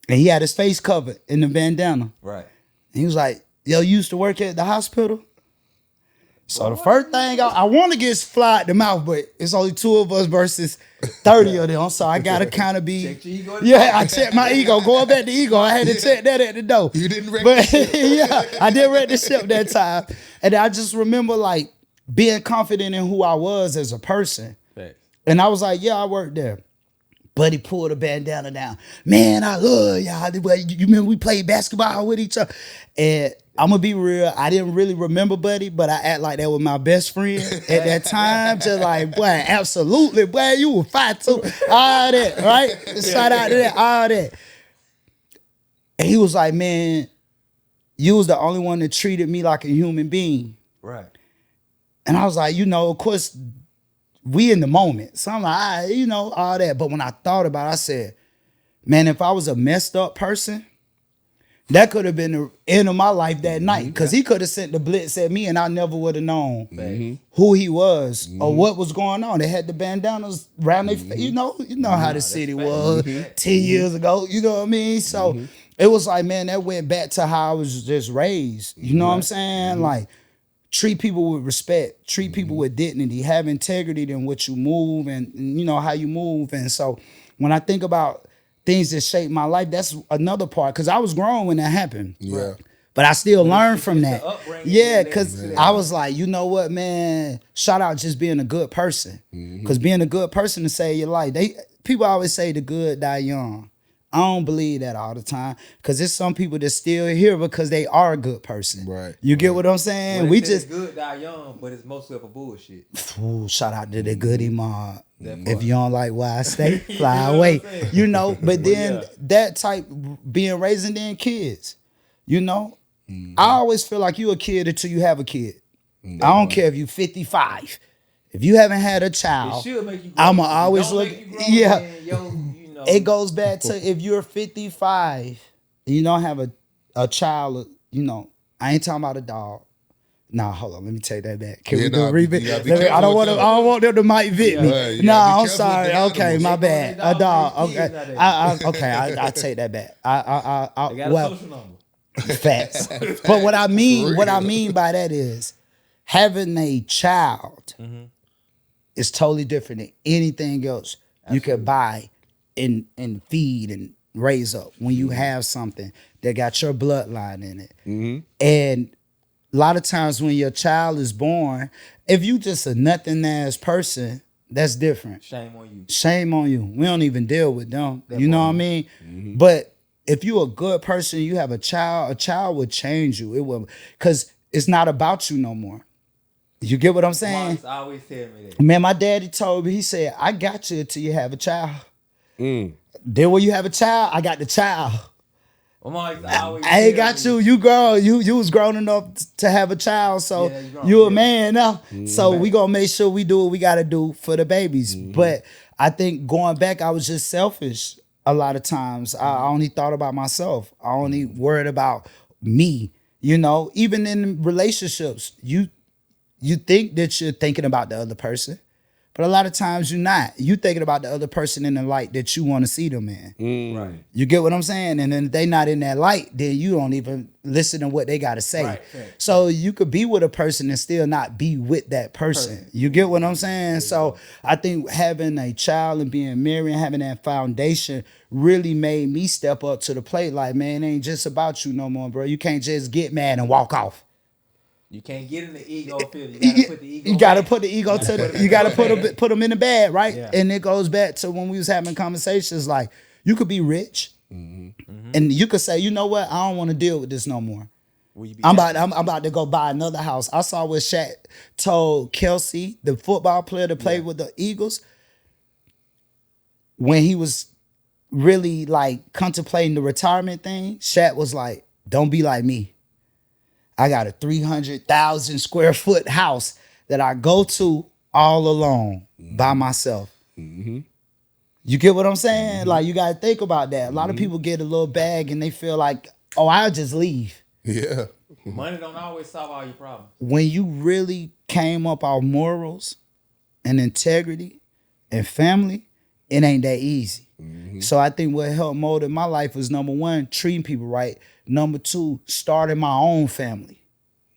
and he had his face covered in the bandana. Right. And he was like, yo, you used to work at the hospital? So the first thing, I want to get fly at the mouth, but it's only 2 of us versus 30 of them. So I got to kind of be. I checked my ego. Going back to ego, I had to check that at the door. You didn't wreck the ship. Yeah, I did wreck the ship that time. And I just remember like being confident in who I was as a person. Thanks. And I was like, yeah, I worked there. Buddy pulled a bandana down. Man, I love y'all. You remember we played basketball with each other? And I'm going to be real. I didn't really remember Buddy, but I act like that was my best friend at that time. Just like, boy, absolutely. Boy, you were 5'2". All that, right? Shout out to that, all that. And he was like, man, you was the only one that treated me like a human being. Right. And I was like, you know, of course, we in the moment. So I'm like, you know, all that. But when I thought about it, I said, man, if I was a messed up person, that could have been the end of my life that night. Because he could have sent the blitz at me and I never would have known who he was or what was going on. They had the bandanas around their face. You know how the city was 10 years ago. You know what I mean? So it was like, man, that went back to how I was just raised. You know what I'm saying? Like, treat people with respect, treat people with dignity, have integrity in what you move and you know how you move. And so when I think about things that shaped my life, that's another part. Because I was grown when that happened. Yeah. But I still learned from that. upbringing Yeah, that because led I was like, you know what, man? Shout out just being a good person. Because being a good person to save your life. People always say the good die young. I don't believe that all the time. Because there's some people that still here because they are a good person. Right. You get what I'm saying? Well, We they say just... good die young, but it's mostly up a bullshit. Ooh, shout out to the goodie mob. That If part. you don't like where I stay, fly away. You know, but then that type being raising then kids, you know, I always feel like you a kid until you have a kid. I don't care if you 55. If you haven't had a It child, should make you grow. I'ma If it always don't look. make you grow, Yeah, then, yo, you know, it goes back to if you're 55 and you don't have a child, you know, I ain't talking about a dog. Nah, hold on. Let me take that back. Can Yeah, we do nah, a you repeat? gotta be I careful don't with want them. I don't want them to might vid me. Yeah, you No, gotta be I'm careful sorry. with the Okay, animals. my They bad. gonna A dog. raise kids Okay, nowadays. I take that back. they got a Well, social number. facts. But what I mean by that is having a child is totally different than anything else you could buy and feed and raise up when you have something that got your bloodline in it. And a lot of times when your child is born, if you just a nothing ass person, that's different. Shame on you. Shame on you. We don't even deal with them. You know what I mean? But if you a good person, you have a child will change you. It will, because it's not about you no more. You get what I'm saying? Moms always tell me that. Man, my daddy told me, he said, I got you until you have a child. Then when you have a child, I got the child. My mom always I ain't tell got me, you. You grown. You was grown enough to have a child, so Yeah, you grown, you a yeah. man now. So we gonna make sure we do what we gotta do for the babies. But I think going back, I was just selfish a lot of times. I only thought about myself. I only worried about me. You know, even in relationships, you think that you're thinking about the other person, but a lot of times you're not. You thinking about the other person in the light that you want to see them in. Right. You get what I'm saying? And then if they not in that light, then you don't even listen to what they got to say. Right. So you could be with a person and still not be with that person. You get what I'm saying? So I think having a child and being married and having that foundation really made me step up to the plate. Like, man, it ain't just about you no more, bro. You can't just get mad and walk off. You can't get in the ego field. You gotta put the ego. You gotta back. put the ego to the. You gotta put them in the bag, right? Yeah. And it goes back to when we was having conversations. Like, you could be rich, and you could say, you know what, I don't want to deal with this no more. Will you be I'm happy? about to go buy another house. I saw what Shaq told Kelsey, the football player that played with the Eagles, when he was really like contemplating the retirement thing. Shaq was like, Don't be like me. I got a 300,000 square foot house that I go to all alone by myself. You get what I'm saying? Like, you got to think about that. A lot of people get a little bag and they feel like, oh, I'll just leave. Yeah. Money don't always solve all your problems. When you really came up our morals and integrity and family, it ain't that easy. So I think what helped mold in my life was, number one, treating people right. Number two, starting my own family.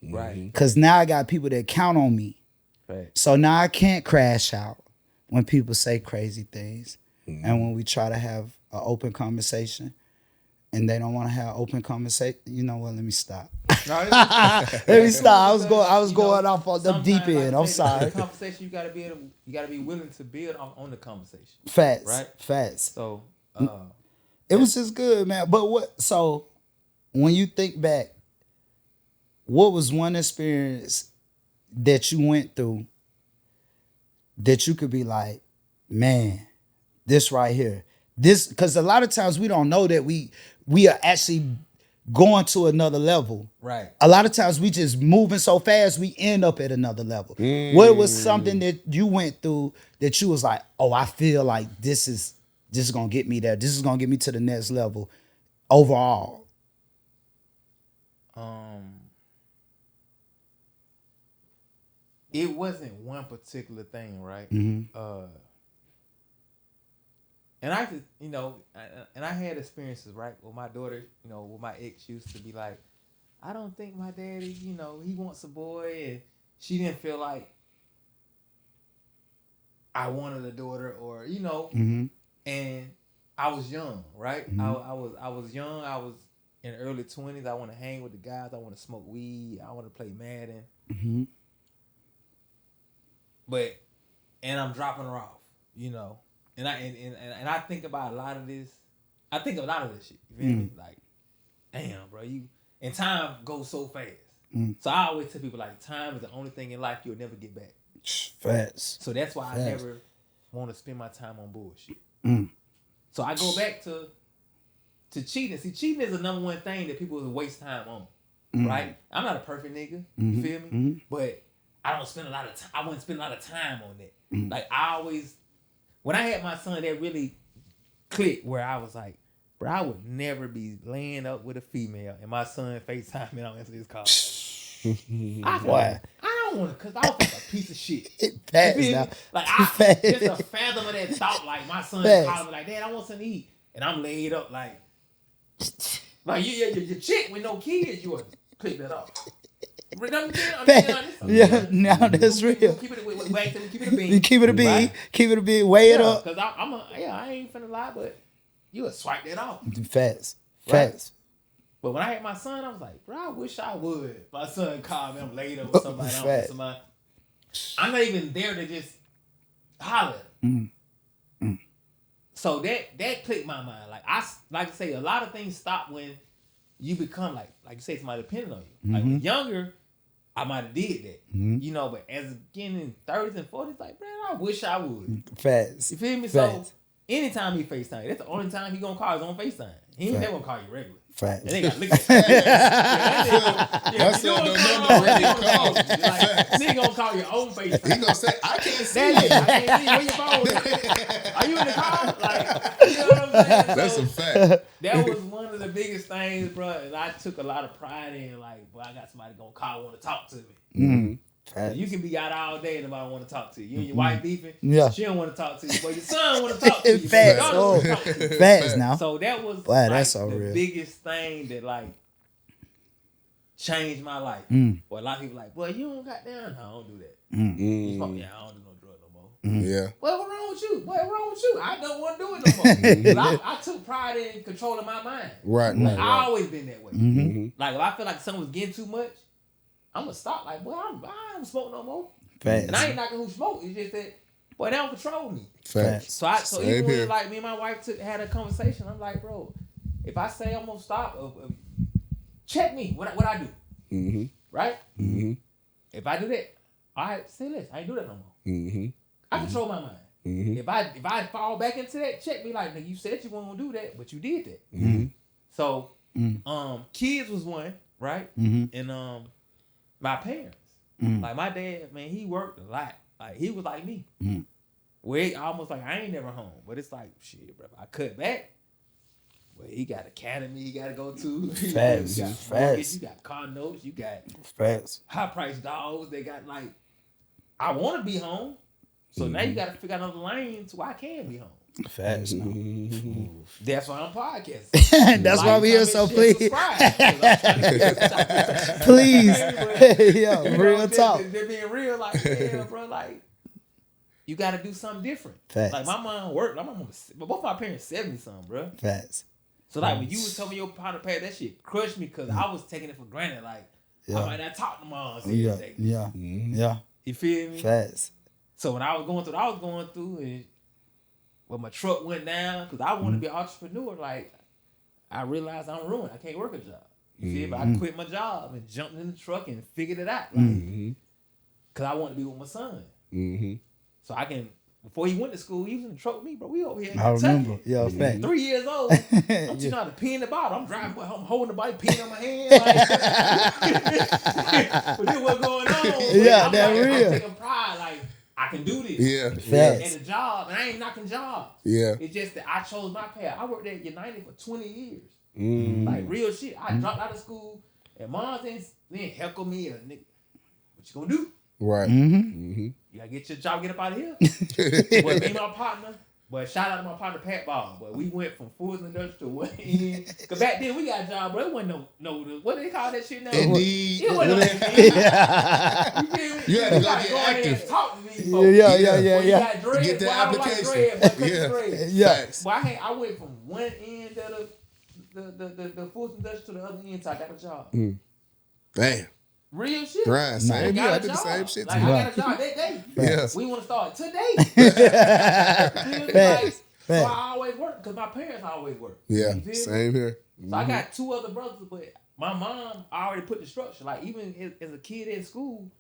Right. Because now I got people that count on me. Right. So now I can't crash out when people say crazy things. And when we try to have an open conversation and they don't want to have open conversation, you know what? Let me stop. No, Let me stop. I was going off on the deep sometimes, end. like I'm I said, sorry. the conversation, you gotta be willing to build on the conversation. Facts. Right? Facts. So It was just good, man. But so when you think back, what was one experience that you went through that you could be like, man, this right here, this, because a lot of times we don't know that we are actually going to another level. right. A lot of times we just moving so fast we end up at another level. What was something that you went through that you was like, oh, I feel like this is gonna get me there. This is gonna get me to the next level overall. It wasn't one particular thing, right? And I just, and I had experiences, right, with my daughter, with my ex used to be like, I don't think my daddy, he wants a boy, and she didn't feel like I wanted a daughter, or and I was young, right? I was young. I was in early 20s. I want to hang with the guys. I want to smoke weed. I want to play Madden. But I'm dropping her off, and I think about a lot of this. I think a lot of this shit. You feel me? Like, damn, bro, and time goes so fast. So I always tell people, like, time is the only thing in life you'll never get back. Facts. So that's why I never want to spend my time on bullshit. So I go back to cheating. See, cheating is the number one thing that people waste time on, right? I'm not a perfect nigga, you feel me? But I don't spend a lot of time. I wouldn't spend a lot of time on that. Like, I always, when I had my son, that really clicked where I was like, bro, I would never be laying up with a female and my son FaceTime me and I don't answer his call. I don't want to, because I don't think a piece of shit. Facts now. Like, just a fathom of that thought, like, my son calling me like, Dad, I want something to eat. And I'm laid up like your chick with no kids, you would click that off. Yeah, now that's real. Keep it a bean. Keep it a bean. Right? Keep it a bean. Weigh it up. Because I ain't finna lie, but you would swipe that off. Facts. Right? Facts. But when I had my son, I was like, bro, I wish I would. My son called me, I'm laid up with somebody. I'm not even there to just holler. So that clicked my mind. Like I say, a lot of things stop when you become like you say, somebody depending on you. Like when younger, I might have did that. But as getting in 30s and 40s, like, man, I wish I would. Facts. You feel me? Facts. So anytime he FaceTime, that's the only time he gonna call his own FaceTime. He ain't never gonna call you regular. Facts. And they got look at that. That's it. Nigga gonna call your own FaceTime. He gonna say, I can't see That's you. it. I can't see. Where your phone? Are you in the car? Like, you know what I'm saying? That's So, a fact. that was one of the biggest things, bro. And I took a lot of pride in, like, boy, I got somebody gonna call, want to talk to me. You can be out all day and nobody want to talk to you. You and your wife beefing, she don't want to talk to you. But your son want to talk to you. Facts. Your daughter want to talk to you. Facts now. So that was that's so the real. biggest thing that, like, changed my life. Well, a lot of people like, well, you don't got down. No, I don't do that. You smoke, I don't do no drug no more. Yeah. Well, what's wrong with you? What's wrong with you? I don't want to do it no more. I took pride in controlling my mind. Right. I always been that way. Like, if I feel like someone was getting too much, I'm going to stop. Like, boy, I don't smoke no more. Facts. And I ain't knocking who smoke. It's just that, boy, they don't control me. Facts. So even when, like, me and my wife had a conversation, I'm like, bro, if I say I'm going to stop, check me. What I do. Right? If I do that, all right, say less. I ain't do that no more. I control my mind. If I fall back into that, check me like, nigga, you said you weren't gonna do that, but you did that. So Kids was one, right? And my parents. Like my dad, man, he worked a lot. Like he was like me. Where almost like I ain't never home. But it's like, shit, bro. I cut back. Well, he got academy he got to go to. Facts. You got mortgage, you got car notes, you got high price dogs. They got like, I want to be home. So now you got to figure out another lane so I can be home. Facts, no. That's why I'm podcasting. That's why we here. So please, please, yo, real talk. They're being real, like, yeah, bro, like, you got to do something different. Facts. Like my mom worked. My mom, but both my parents 70 something, bro. Facts. So like when you was telling me your partner pad, that shit crushed me because I was taking it for granted. Like I might not talk to mom. Yeah. You feel me? Facts. So when I was going through, and when my truck went down, because I wanted to be an entrepreneur, like I realized I'm ruined. I can't work a job. You feel me? I quit my job and jumped in the truck and figured it out. Like, because I wanted to be with my son. So I can, before he went to school, he was in the truck with me, bro. We over here in Kentucky. I remember. Yeah, fact. 3 years old. I'm teaching how to pee in the bottle. I'm driving, I'm holding the bike, peeing on my hand. Like, but then what's going on? Yeah, I'm that like, real. I'm taking pride, like, I can do this. Yeah. Facts. And the job, and I ain't knocking jobs. Yeah. It's just that I chose my path. I worked at United for 20 years. Like, real shit. I dropped out of school, and mom then heckle me, and nigga, what you gonna do? Right. You gotta get your job, get up out of here. But me and my partner, but shout out to my partner Pat Ball. But we went from Foods and Industrial way in. Cause back then we got a job, bro. It wasn't no what do they call that shit now? Indeed. It wasn't no Indeed. You feel me? You had to go gotta get in there active. and talk to these folks. Yeah. When you got dread, Get the boy, I don't like application. dread, but cut dread. Yeah. Facts. But I went from one end of the Foods and Industrial to the other end, so I got a job. Damn. Real shit. Grind. Same. Got Yeah, I a did the job. same shit Like, too. I got a job that day. Yeah. We want to start today. Facts. So I always work because my parents always work. Yeah. You feel me? Same here. So I got two other brothers, but my mom already put the structure. Like even as a kid in school,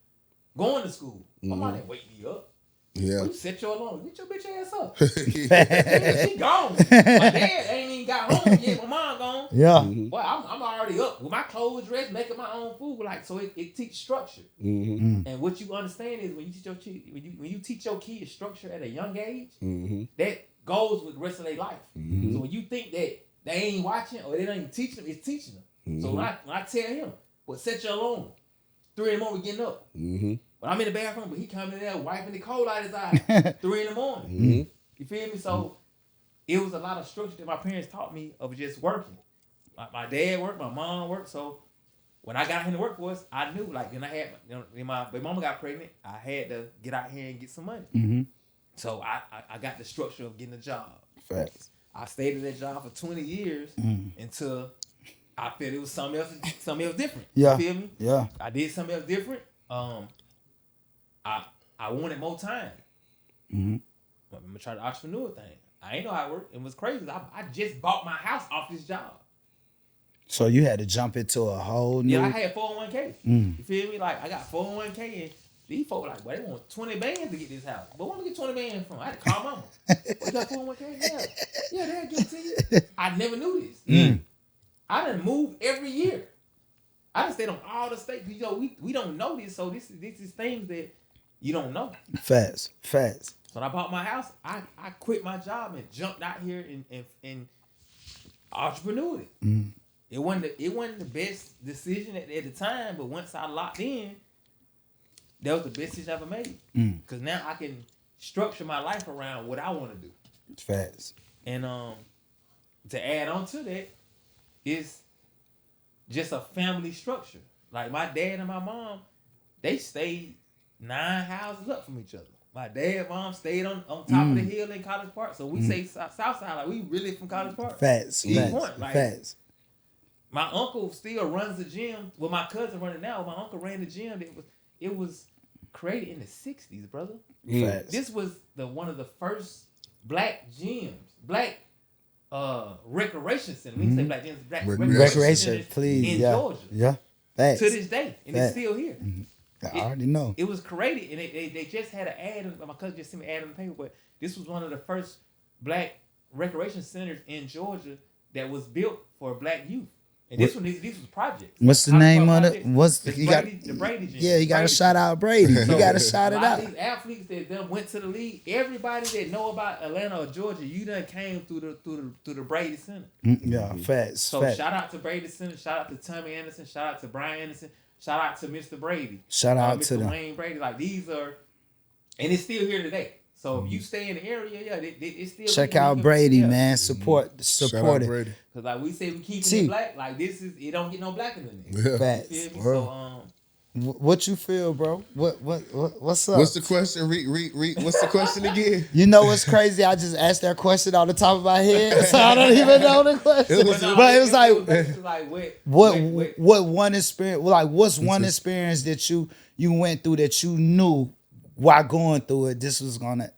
going to school, my mom didn't wake me up. Yeah. You set your alarm. Get your bitch ass up. Yeah, she gone. My dad ain't even got home yet. My mom gone. Yeah. Boy, I'm already up with my clothes dressed, making my own food. Like so, it teaches structure. And what you understand is when you teach your kid, when you teach your kids structure at a young age, that goes with the rest of their life. So when you think that they ain't watching or they don't even teach them, it's teaching them. So when I tell him, well, set your alarm. 3 in the morning, we getting up. But I'm in the bathroom, but he coming in there wiping the cold out of his eye. 3 in the morning. You feel me? So it was a lot of structure that my parents taught me of just working. My dad worked, my mom worked. So when I got in the workforce, I knew like then I had when my mama got pregnant, I had to get out here and get some money. So I got the structure of getting a job. Facts. I stayed at that job for 20 years until I felt it was something else different. Yeah. You feel me? Yeah. I did something else different. I wanted more time. I'm gonna try the entrepreneur thing. I ain't know how it worked. It was crazy. I just bought my house off this job. So you had to jump into a whole new. Yeah, I had 401k. You feel me? Like I got 401k and these folks like, well, they want 20 bands to get this house. But where am I get 20 bands from? I had to call mama. You got 401k? Yeah, they'll give it to you. I never knew this. I done moved every year. I done stayed on all the states. You know, we don't know this, so this is things that you don't know. Facts. So when I bought my house, I quit my job and jumped out here and entrepreneured it. It wasn't the best decision at the time, but once I locked in, that was the best decision I ever made. Because now I can structure my life around what I want to do. Facts. And to add on to that is just a family structure. Like my dad and my mom, they stayed 9 houses up from each other. My dad and mom stayed on top of the hill in College Park. So we say Southside, like we really from College Park. Facts. Facts. My uncle still runs the gym. Well, my cousin running now. My uncle ran the gym. It was created in the 60s, brother. Facts. This was one of the first black gyms, black recreation center. We can say black gyms, black recreation centers please. in Georgia. Yeah. Facts. To this day, and it's still here. I already know. It was created, and they just had an ad. My cousin just sent me an ad on the paper, but this was one of the first black recreation centers in Georgia that was built for black youth. And this was projects. What's the How name fuck of it? projects? What's It's you got? Brady, the Brady gym. Yeah, you got to Brady shout gym. out Brady. You got to shout A it lot out. of these athletes that done went to the league, everybody that know about Atlanta or Georgia, you done came through the Brady Center. Yeah, facts. So facts. shout out to Brady Center, shout out to Tommy Anderson, shout out to Brian Anderson, shout out to Mr. Brady. Shout out Mr. to them. Wayne Brady. Like these are, and it's still here today. So if you stay in the area, yeah, it's still. Check out Brady, yeah. man. Support Shout out it. Brady. Cause like we say, we keeping See. it black. Like this is, it don't get no blacker than this. Yeah. You Facts. feel me? Bro. So What you feel, bro? What's up? What's the question? What's the question again? You know what's crazy? I just asked that question on the top of my head, so I don't even know the question. But it was like, what one experience? Like, what's one experience that you went through that you knew while going through it, this was gonna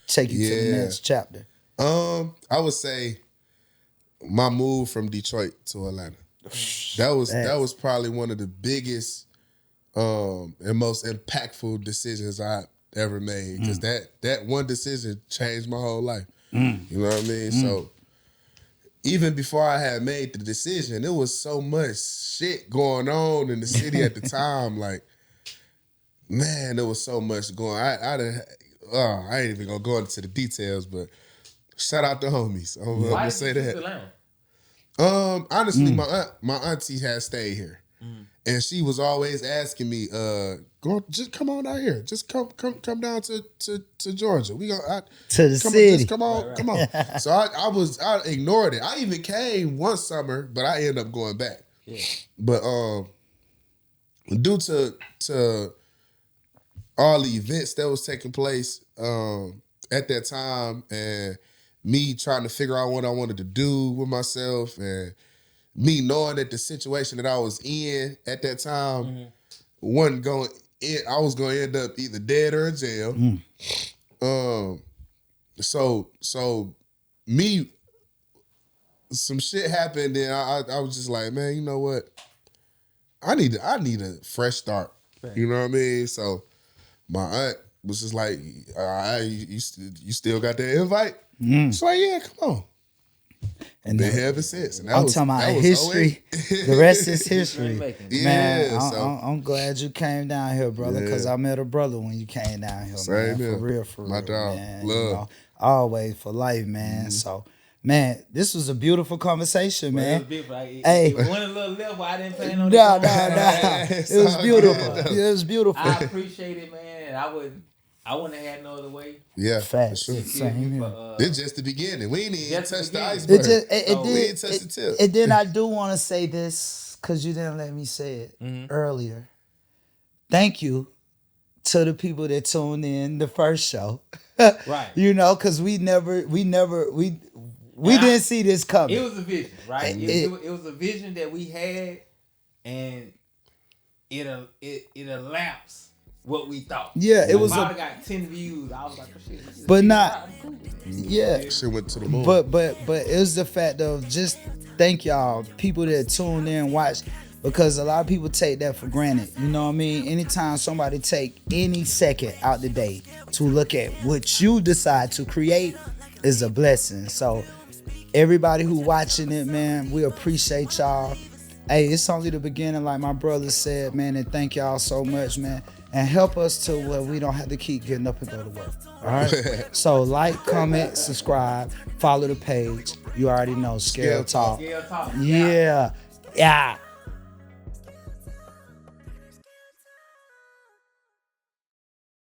take you to the next chapter? I would say my move from Detroit to Atlanta. That was probably one of the biggest and most impactful decisions I ever made, because that one decision changed my whole life. You know what I mean? So even before I had made the decision, there was so much shit going on in the city at the time. Like, man, there was so much going on. I ain't even gonna go into the details, but shout out to homies. I'm gonna say that. Honestly, my auntie had stayed here, and she was always asking me, just come on out here, just come down to Georgia. We go to the city. Just come on. So I ignored it. I even came one summer, but I ended up going back. Yeah. But due to all the events that was taking place at that time, and me trying to figure out what I wanted to do with myself, and me knowing that the situation that I was in at that time wasn't going in, I was going to end up either dead or in jail. So me, some shit happened, and I was just like, man, you know what? I need a fresh start. Right. You know what I mean? So my aunt was just like, you still got that invite? So like, yeah, come on. And been here ever since. And I'm talking about history. The rest is history. Man, I'm glad you came down here, brother, because I met a brother when you came down here, man. For real, my dog, man. love. You know, always for life, man. So, man, this was a beautiful conversation, man. It was beautiful. Hey, it went a little level. I didn't plan on nah. it. It was beautiful. It was beautiful. I appreciate it, man. And I wouldn't have had no other way. Yeah, facts. Sure. Same here. This just the beginning. We ain't even touched the iceberg. We ain't touched the tip. And then I do want to say this, because you didn't let me say it earlier. Thank you to the people that tuned in the first show. Right. You know, because we didn't see this coming. It was a vision, right? It was a vision that we had, and it elapsed what we thought. Yeah, it was. Got 10 views. I was like, oh, shit. But not. Yeah. Shit went to the moon. But it was the fact of just thank y'all, people that tuned in and watched, because a lot of people take that for granted. You know what I mean? Anytime somebody take any second out the day to look at what you decide to create is a blessing. So everybody who watching it, man, we appreciate y'all. Hey, it's only the beginning, like my brother said, man, and thank y'all so much, man. And help us to where we don't have to keep getting up and go to work. All right? So like, comment, subscribe, follow the page. You already know, ScaleTalk. ScaleTalk. Yeah.